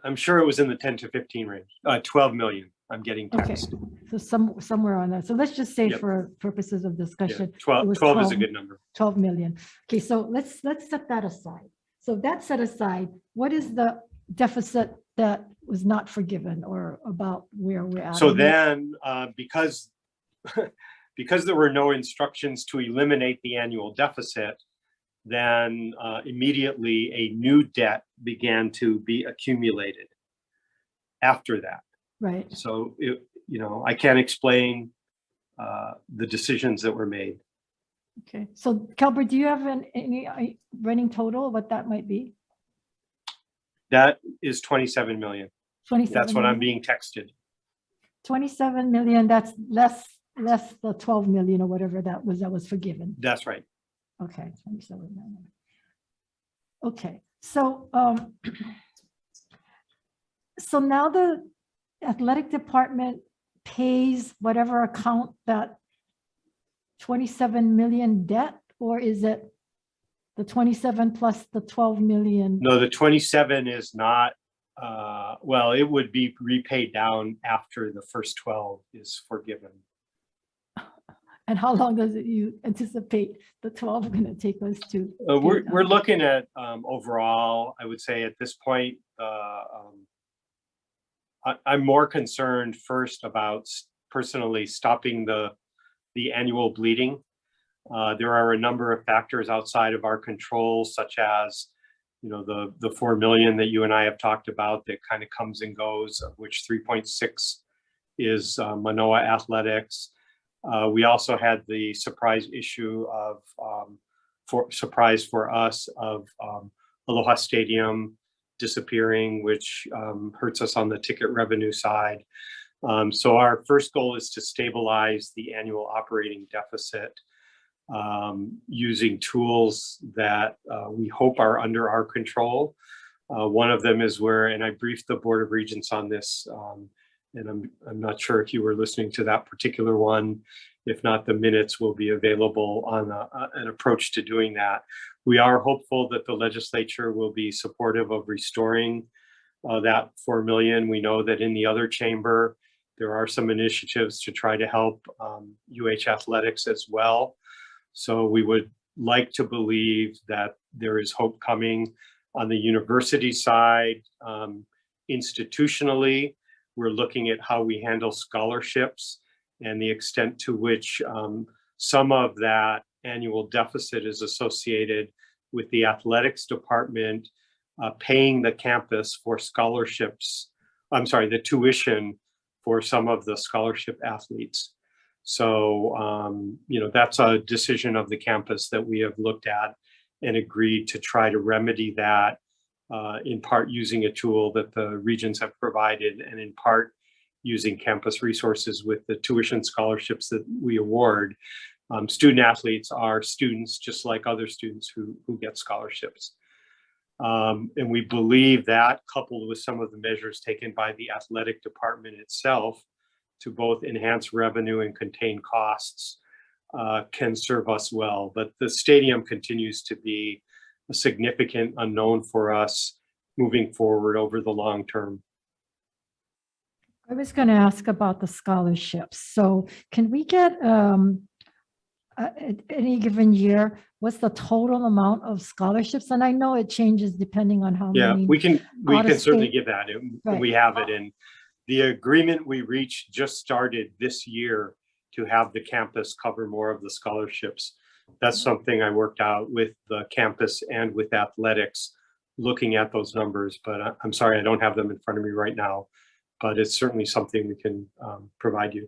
I'm sure it was in the 10 to 15 range, 12 million. I'm getting text. Okay, so somewhere on that. So let's just say Yep. for purposes of Yeah, discussion, 12 it was is a good number. 12 million. Okay, so let's set that aside. So that set aside, what is the deficit that was not forgiven or about where we're at? So then, because there were no instructions to eliminate the annual deficit, then immediately a new debt began to be accumulated after that. Right. So, I can't explain the decisions that were made. Okay, so Calbert, do you have any running total of what that might be? That is 27 million. 27 That's what I'm million? being texted. 27 million, that's less the 12 million or whatever that was forgiven. That's right. Okay, 27 million. Okay, so so now the athletic department pays whatever account that 27 million debt, or is it the 27 plus the 12 million? No, the 27 is not, well, it would be repaid down after the first 12 is forgiven. And how long does you anticipate the 12 going to take us to? We're looking at overall, I would say at this point, I'm more concerned first about personally stopping the annual bleeding. There are a number of factors outside of our control, such as, the 4 million that you and I have talked about that kind of comes and goes, of which 3.6 is Manoa Athletics. We also had the surprise issue of, surprise for us of Aloha Stadium disappearing, which hurts us on the ticket revenue side. So our first goal is to stabilize the annual operating deficit using tools that we hope are under our control. One of them is and I briefed the Board of Regents on this, and I'm not sure if you were listening to that particular one. If not, the minutes will be available on an approach to doing that. We are hopeful that the legislature will be supportive of restoring that 4 million. We know that in the other chamber, there are some initiatives to try to help UH athletics as well. So we would like to believe that there is hope coming on the university side. Institutionally, we're looking at how we handle scholarships and the extent to which some of that annual deficit is associated with the athletics department paying the campus for scholarships. I'm sorry, the tuition for some of the scholarship athletes. So, that's a decision of the campus that we have looked at and agreed to try to remedy that, in part using a tool that the regions have provided, and in part using campus resources with the tuition scholarships that we award. Student athletes are students just like other students who get scholarships. And we believe that, coupled with some of the measures taken by the athletic department itself to both enhance revenue and contain costs, can serve us well. But the stadium continues to be a significant unknown for us moving forward over the long term. I was going to ask about the scholarships. So can we get at any given year, what's the total amount of scholarships? And I know it changes depending on how many. We can certainly out-of-state- give that. Right. We have it in the agreement we reached just started this year to have the campus cover more of the scholarships. That's something I worked out with the campus and with athletics, looking at those numbers, but I'm sorry, I don't have them in front of me right now, but it's certainly something we can provide you.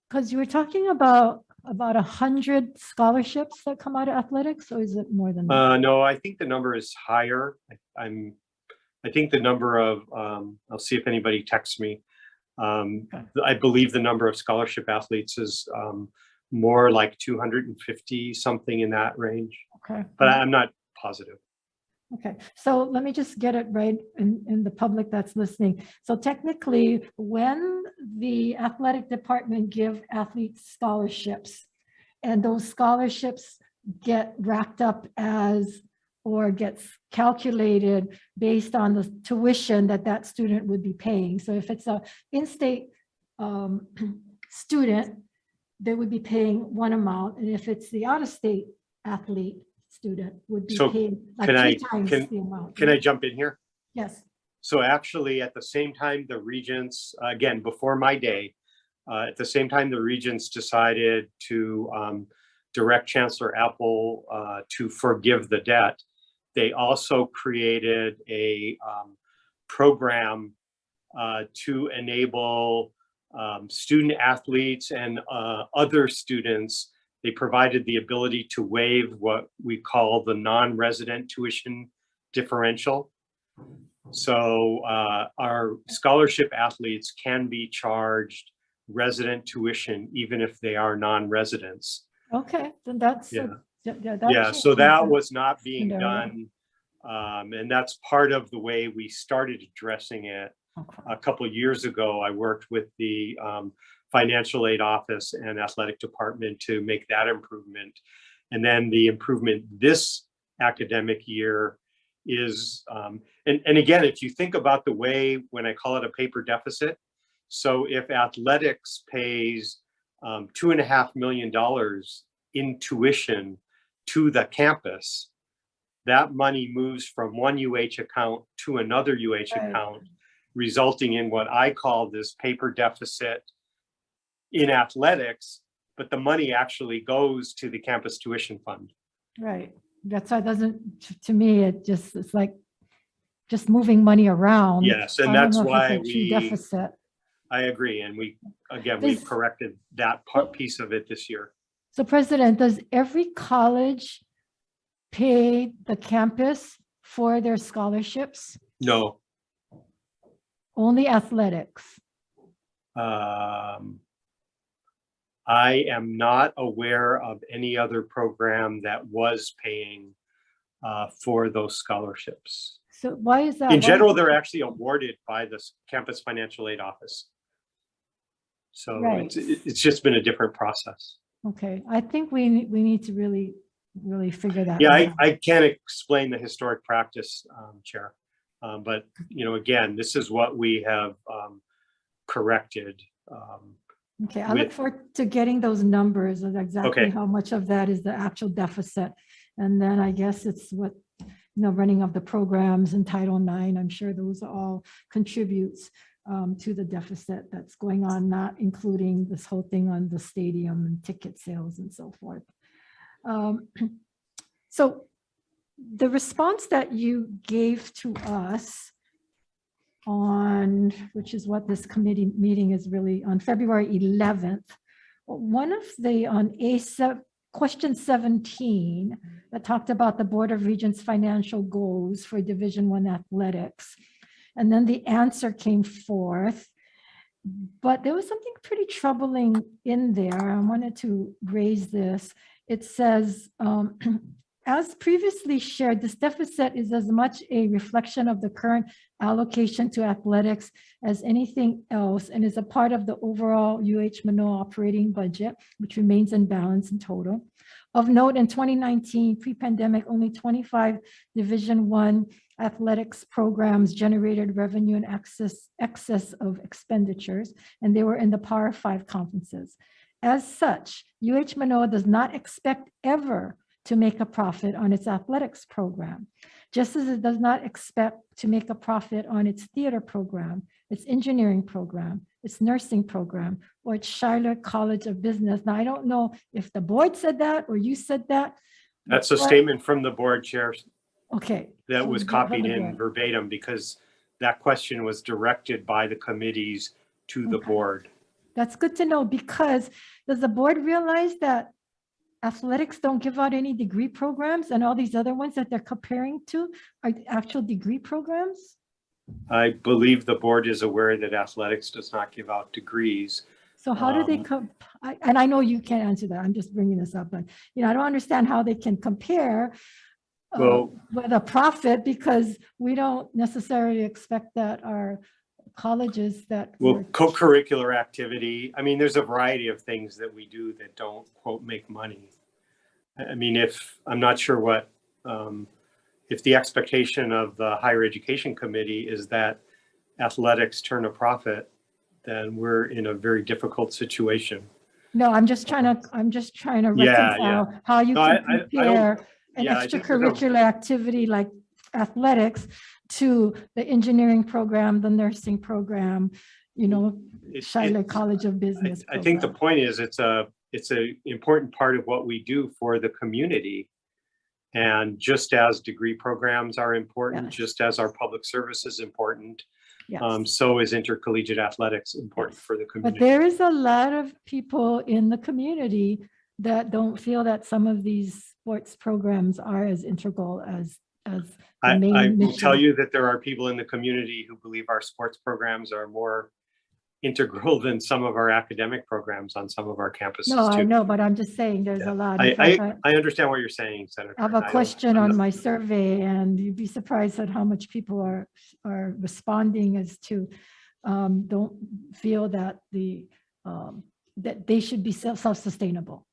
Because you were talking about 100 scholarships that come out of athletics, or is it more than that? No, I think the number is higher. I think the number of, I'll see if anybody texts me. I believe the number of scholarship athletes is more like 250, something in that range. Okay. But I'm not positive. Okay, so let me just get it right in the public that's listening. So technically, when the athletic department give athletes scholarships, and those scholarships get racked up as, or gets calculated based on the tuition that student would be paying. So if it's a in-state student, they would be paying one amount, and if it's the out-of-state athlete, student would be So paid like can 3 times the amount. Can I jump in here? Yes. So actually, at the same time, the regents, again, before my day, at the same time, the regents decided to direct Chancellor Apple to forgive the debt. They also created a program to enable student athletes and other students. They provided the ability to waive what we call the non-resident tuition differential. So our scholarship athletes can be charged resident tuition even if they are non-residents. Okay, then that's So that was not being done, and that's part of the way we started addressing it. A couple of years ago, I worked with the financial aid office and athletic department to make that improvement. And then the improvement this academic year is, and again, if you think about the way, when I call it a paper deficit, so if athletics pays $2.5 million in tuition to the campus, that money moves from one UH account to another UH account, resulting in what I call this paper deficit in athletics, but the money actually goes to the campus tuition fund. right. That's why it doesn't, to me, it's like just moving money around. Yes, and I don't that's know if why it's a true deficit. I agree, and we've corrected that piece of it this year. So President, does every college pay the campus for their scholarships? No. Only athletics? I am not aware of any other program that was paying for those scholarships. So why is that? In general, they're actually awarded by the campus financial aid office. So it's just been a different process. Okay, I think we need to really figure that out. Yeah, I can't explain the historic practice, Chair. But, again, this is what we have corrected. Okay, I look forward to getting those numbers of exactly how much of that is the actual deficit. And then I guess it's what, running of the programs in Title IX. I'm sure those all contributes to the deficit that's going on, not including this whole thing on the stadium and ticket sales and so forth. So the response that you gave to us on, which is what this committee meeting is really on February 11th, one of the, on question 17 that talked about the Board of Regents financial goals for Division I athletics. And then the answer came forth, but there was something pretty troubling in there. I wanted to raise this. It says, as previously shared, this deficit is as much a reflection of the current allocation to athletics as anything else and is a part of the overall UH Manoa operating budget, which remains in balance in total. Of note, in 2019, pre-pandemic, only 25 Division I athletics programs generated revenue in excess of expenditures, and they were in the Power 5 conferences. As such, UH Manoa does not expect ever to make a profit on its athletics program, just as it does not expect to make a profit on its theater program, its engineering program, its nursing program, or its Schuyler College of Business. Now, I don't know if the board said that or you said that. That's a statement from the board chair. Okay. That so was copied in verbatim because that question was directed by the committees to the board. That's good to know, because does the board realize that athletics don't give out any degree programs and all these other ones that they're comparing to are actual degree programs? I believe the board is aware that athletics does not give out degrees. So how do they come? And I know you can't answer that. I'm just bringing this up, but I don't understand how they can compare with a profit, because we don't necessarily expect that our colleges that co-curricular activity. I mean, there's a variety of things that we do that don't quote make money. I mean, I'm not sure what, if the expectation of the higher education committee is that athletics turn a profit, then we're in a very difficult situation. No, I'm just trying to reconcile how you can compare an extracurricular activity like athletics to the engineering program, the nursing program, Schuyler College of Business. I think the point is it's an important part of what we do for the community. And just as degree programs are important, just as our public service is important, so is intercollegiate athletics important for the community. But there is a lot of people in the community that don't feel that some of these sports programs are as integral as I will tell you that there are people in the community who believe our sports programs are more integral than some of our academic programs on some of our campuses. No, I know, but I'm just saying there's a lot. I understand what you're saying, Senator. I have a question on my survey, and you'd be surprised at how much people are responding as to don't feel that that they should be self-sustainable.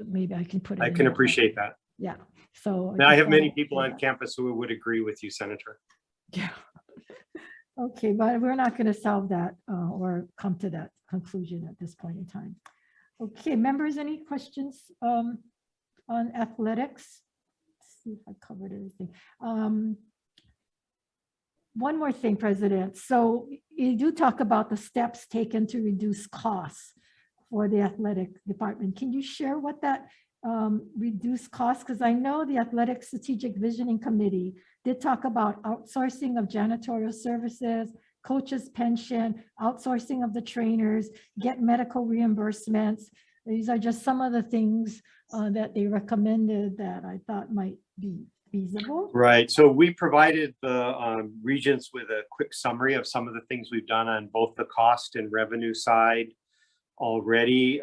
Maybe I can put it. I can appreciate that. Yeah. So I have many people on campus who would agree with you, Senator. Yeah. Okay, but we're not going to solve that or come to that conclusion at this point in time. Okay, members, any questions on athletics? Let's see if I covered everything. One more thing, President. So you do talk about the steps taken to reduce costs for the athletic department. Can you share what that reduce costs? Because I know the Athletic Strategic Visioning Committee did talk about outsourcing of janitorial services, coaches' pension, outsourcing of the trainers, get medical reimbursements. These are just some of the things that they recommended that I thought might be feasible. Right. So we provided the regents with a quick summary of some of the things we've done on both the cost and revenue side already.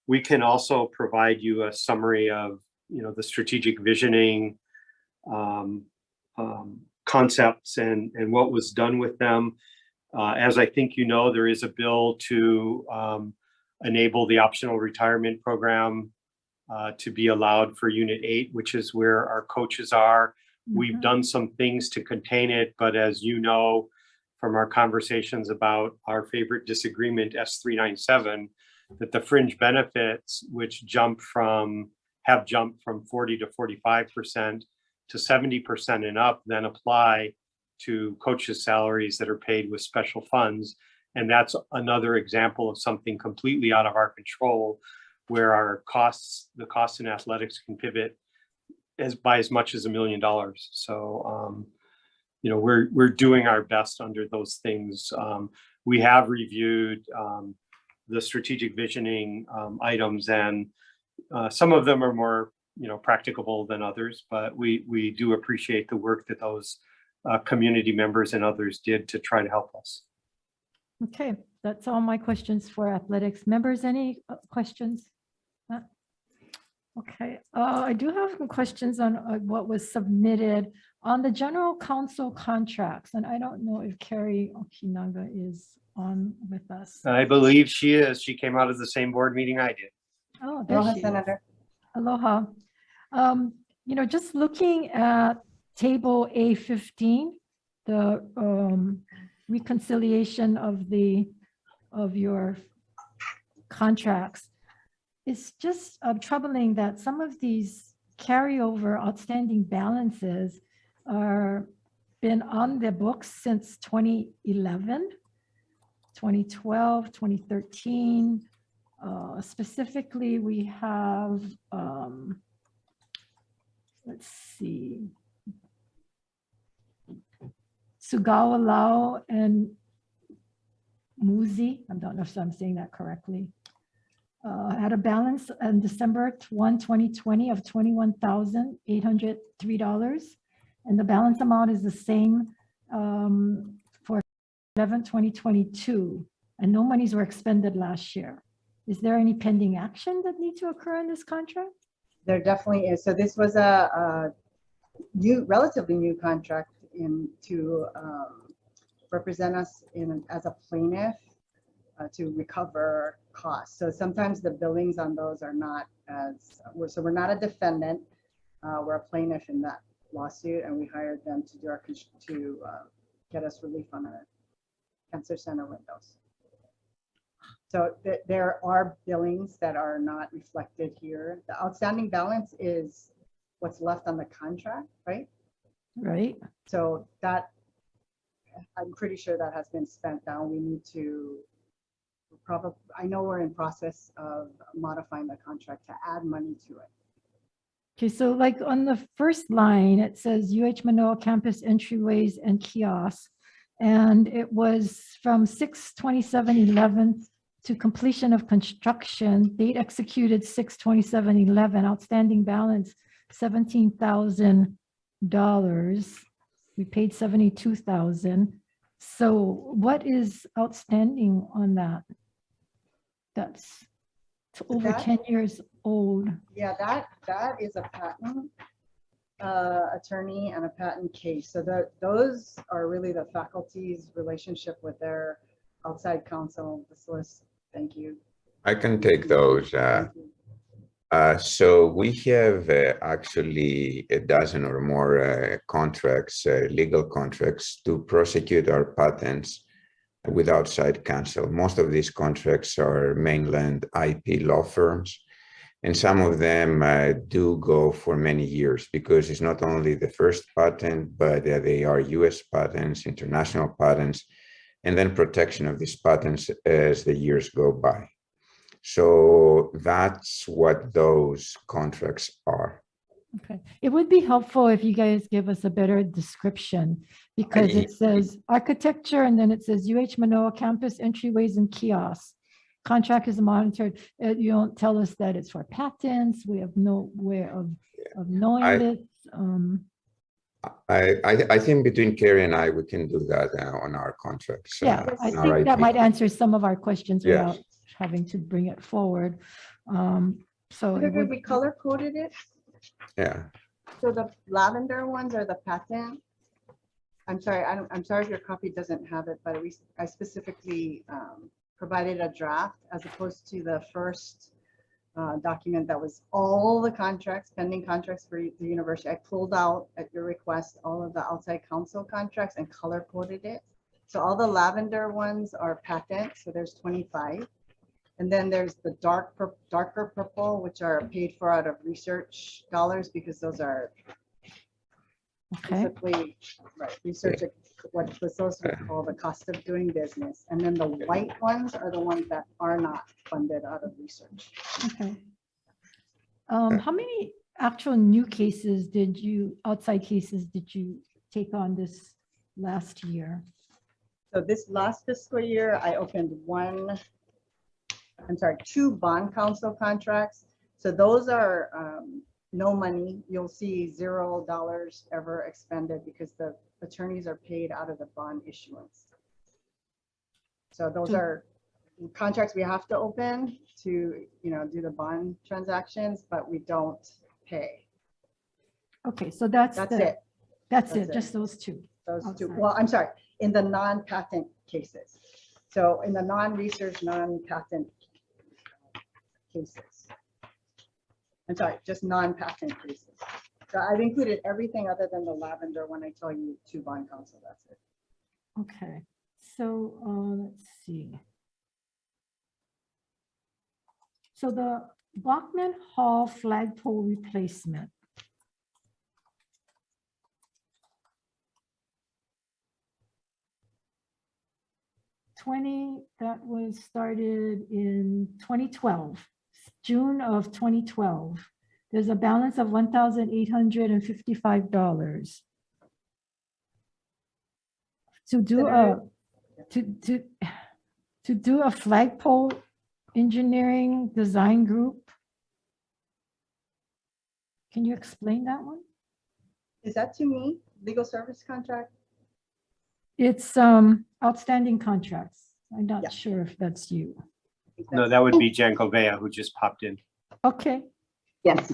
We can also provide you a summary of, the strategic visioning concepts and what was done with them. As I think there is a bill to enable the optional retirement program to be allowed for Unit 8, which is where our coaches are. We've done some things to contain it, but as you know, from our conversations about our favorite disagreement, S397, that the fringe benefits, which jump from have jumped from 40 to 45% to 70% and up, then apply to coaches' salaries that are paid with special funds. And that's another example of something completely out of our control, where our costs, the costs in athletics can pivot by as much as $1 million. So, you know, we're doing our best under those things. We have reviewed the strategic visioning items, and some of them are more, you know, practicable than others, but we do appreciate the work that those community members and others did to try to help us. Okay, that's all my questions for athletics. Members, any questions? Okay, I do have some questions on what was submitted on the general counsel contracts, and I don't know if Carrie Okinaga is on with us. I believe she is. She came out of the same board meeting I did. Oh, there Aloha, she is. Senator. Aloha. You know, just looking at table A15, the reconciliation of your contracts, it's just troubling that some of these carryover outstanding balances are been on the books since 2011, 2012, 2013. Specifically, we have, let's see, Sugawa Lau and Muzi, I don't know if I'm saying that correctly, had a balance on December 1, 2020 of $21,803. And the balance amount is the same for 11/2022, and no monies were expended last year. Is there any pending action that needs to occur in this contract? There definitely is. So this was a relatively new contract to represent us as a plaintiff to recover costs. So sometimes the billings on those are not as, so we're not a defendant, we're a plaintiff in that lawsuit, and we hired them to do to get us relief on a cancer center windows. So there are billings that are not reflected here. The outstanding balance is what's left on the contract, right? Right. So that, I'm pretty sure that has been spent down. We need to probably, I know we're in process of modifying the contract to add money to it. Okay, so like on the first line, it says UH Manoa campus entryways and kiosks. And it was from 6/27/11 to completion of construction. Date executed 6/27/11, outstanding balance $17,000. We paid $72,000. So what is outstanding on that? That's over 10 years old. Yeah, that is a patent attorney and a patent case. So those are really the faculty's relationship with their outside counsel. This list, thank you. I can take those. So we have actually a dozen or more contracts, legal contracts, to prosecute our patents with outside counsel. Most of these contracts are mainland IP law firms, and some of them do go for many years, because it's not only the first patent, but they are US patents, international patents, and then protection of these patents as the years go by. So that's what those contracts are. Okay, it would be helpful if you guys give us a better description, because it says architecture and then it says UH Manoa campus entryways and kiosks. Contract is monitored. You don't tell us that it's for patents. We have no way of knowing this. I think between Carrie and I, we can do that on our contracts. Yeah, I think that might answer some of our questions without having to bring it forward. So we color coded it. Yeah. So the lavender ones are the patent. I'm sorry, I'm sorry if your copy doesn't have it, but I specifically provided a draft as opposed to the first document that was all the contracts, pending contracts for the university. I pulled out at your request all of the outside counsel contracts and color coded it. So all the lavender ones are patent. So there's 25. And then there's the darker purple, which are paid for out of research dollars because those are basically research, what the associates call the cost of doing business. And then the white ones are the ones that are not funded out of research. Okay. How many actual new cases outside cases did you take on this last year? So this last fiscal year, I opened two bond counsel contracts. So those are no money. You'll see $0 ever expended because the attorneys are paid out of the bond issuance. So those are contracts we have to open to, do the bond transactions, but we don't pay. Okay, so that's it. That's it, just those two. Those two. outside. Well, I'm sorry, in the non-patent cases. So in the non-research, non-patent cases. I'm sorry, just non-patent cases. So I've included everything other than the lavender when I tell you two bond counsel, that's it. Okay, so let's see. So the Bachman Hall flagpole replacement. That was started in 2012, June of 2012. There's a balance of $1,855 to do a flagpole engineering design group. Can you explain that one? Is that to me, legal service contract? It's outstanding contracts. I'm not sure if that's you. No, that would be Jan Govea, who just popped in. Okay. Yes.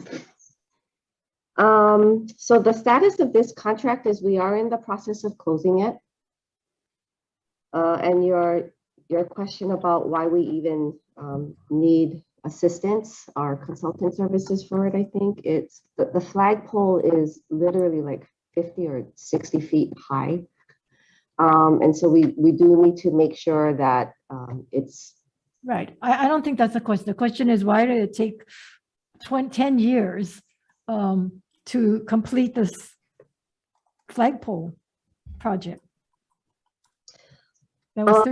So the status of this contract is we are in the process of closing it. And your question about why we even need assistance, our consultant services for it, I think it's the flagpole is literally like 50 or 60 feet high. And so we do need to make sure that it's right. I don't think that's the question. The question is, why did it take 10 years to complete this flagpole project? That was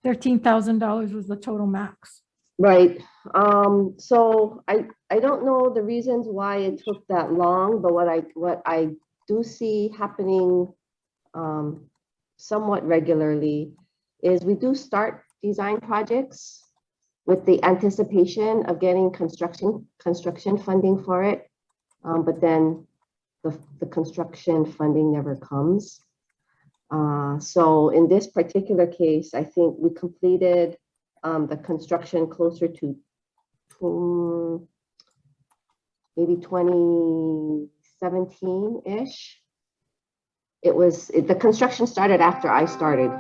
$13,000 was the total max. right. So I don't know the reasons why it took that long, but what I do see happening somewhat regularly is we do start design projects with the anticipation of getting construction funding for it, but then the construction funding never comes. So in this particular case, I think we completed the construction closer to maybe 2017-ish. The construction started after I started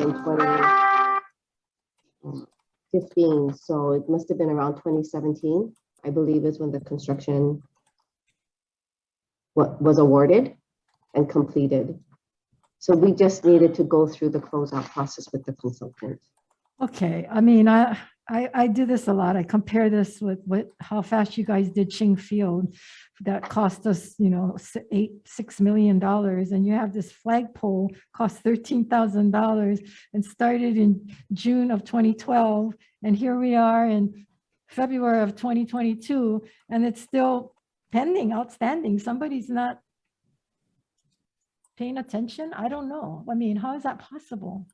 in 2015. So it must have been around 2017, I believe, is when the construction was awarded and completed. So we just needed to go through the closeout process with the consultant. Okay, I mean, I do this a lot. I compare this with how fast you guys did Ching Field. That cost us, $6 million, and you have this flagpole cost $13,000 and started in June of 2012, and here we are in February of 2022, and it's still pending, outstanding. Somebody's not paying attention. I don't know. I mean, how is that possible?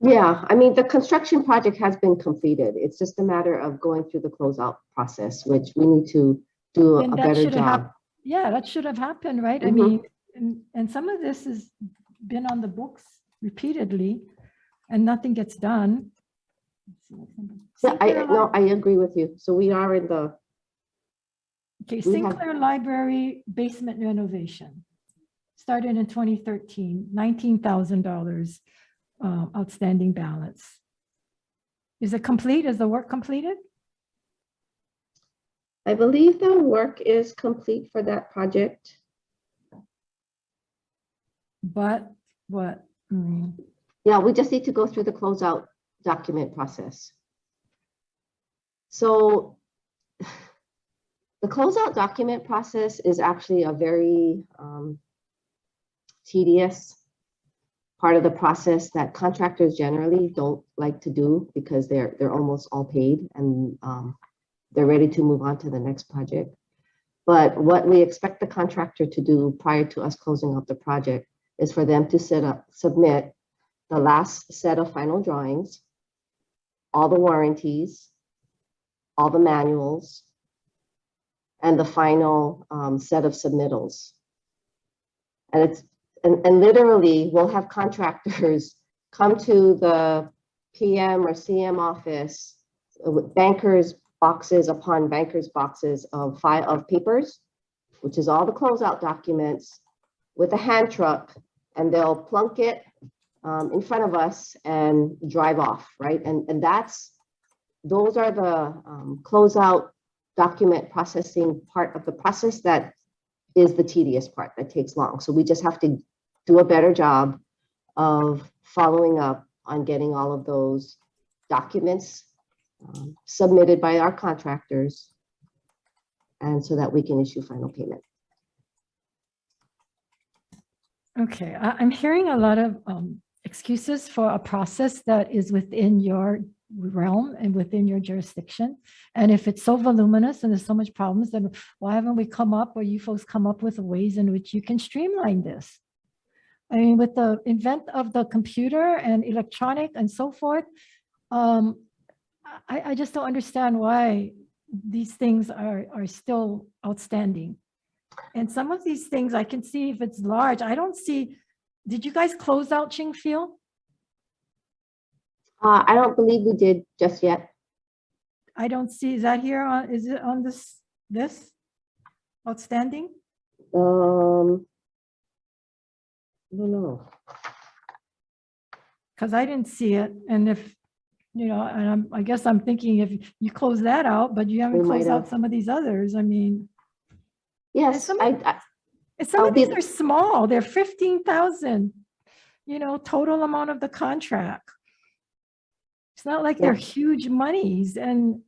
Yeah, I mean, the construction project has been completed. It's just a matter of going through the closeout process, which we need to do a better job. Yeah, that should have happened, right? I mean, and some of this has been on the books repeatedly and nothing gets done. Yeah, I agree with you. So we are in the. Okay, Sinclair Library basement renovation. Started in 2013, $19,000 outstanding balance. Is it complete? Is the work completed? I believe the work is complete for that project. But what? Yeah, we just need to go through the closeout document process. So the closeout document process is actually a very tedious part of the process that contractors generally don't like to do because they're almost all paid and they're ready to move on to the next project. But what we expect the contractor to do prior to us closing out the project is for them to submit the last set of final drawings, all the warranties, all the manuals, and the final set of submittals. And literally we'll have contractors come to the PM or CM office with bankers boxes upon bankers boxes of papers, which is all the closeout documents, with a hand truck, and they'll plunk it in front of us and drive off, right? And those are the closeout document processing part of the process that is the tedious part that takes long. So we just have to do a better job of following up on getting all of those documents submitted by our contractors, and so that we can issue final payment. Okay, I'm hearing a lot of excuses for a process that is within your realm and within your jurisdiction. And if it's so voluminous and there's so much problems, then why haven't we come up, or you folks come up with ways in which you can streamline this? I mean, with the advent of the computer and electronic and so forth, I just don't understand why these things are still outstanding. And some of these things I can see if it's large. I don't see, did you guys close out Chingfield? I don't believe we did just yet. I don't see, is that here on, is it on this outstanding? I don't know. Because I didn't see it. And if, you know, and I guess I'm thinking if you close that out, but you haven't closed out some of these others, I mean. Yes, some of these are small. They're 15,000, you know, total amount of the contract. It's not like they're huge monies, and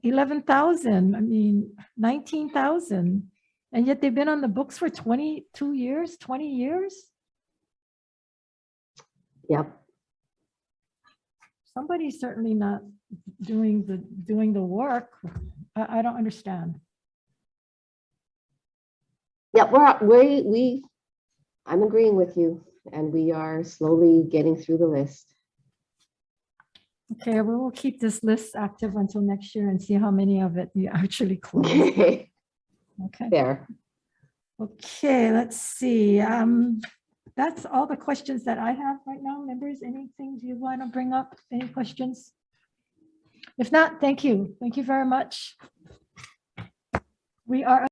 11,000, I mean, 19,000. And yet they've been on the books for 22 years, 20 years. Yep. Somebody's certainly not doing the work. I don't understand. Yeah, I'm agreeing with you, and we are slowly getting through the list. Okay, we will keep this list active until next year and see how many of it you actually close. Okay. Okay. There. Okay, let's see. That's all the questions that I have right now. Members, anything you want to bring up? Any questions? If not, thank you. Thank you very much. We are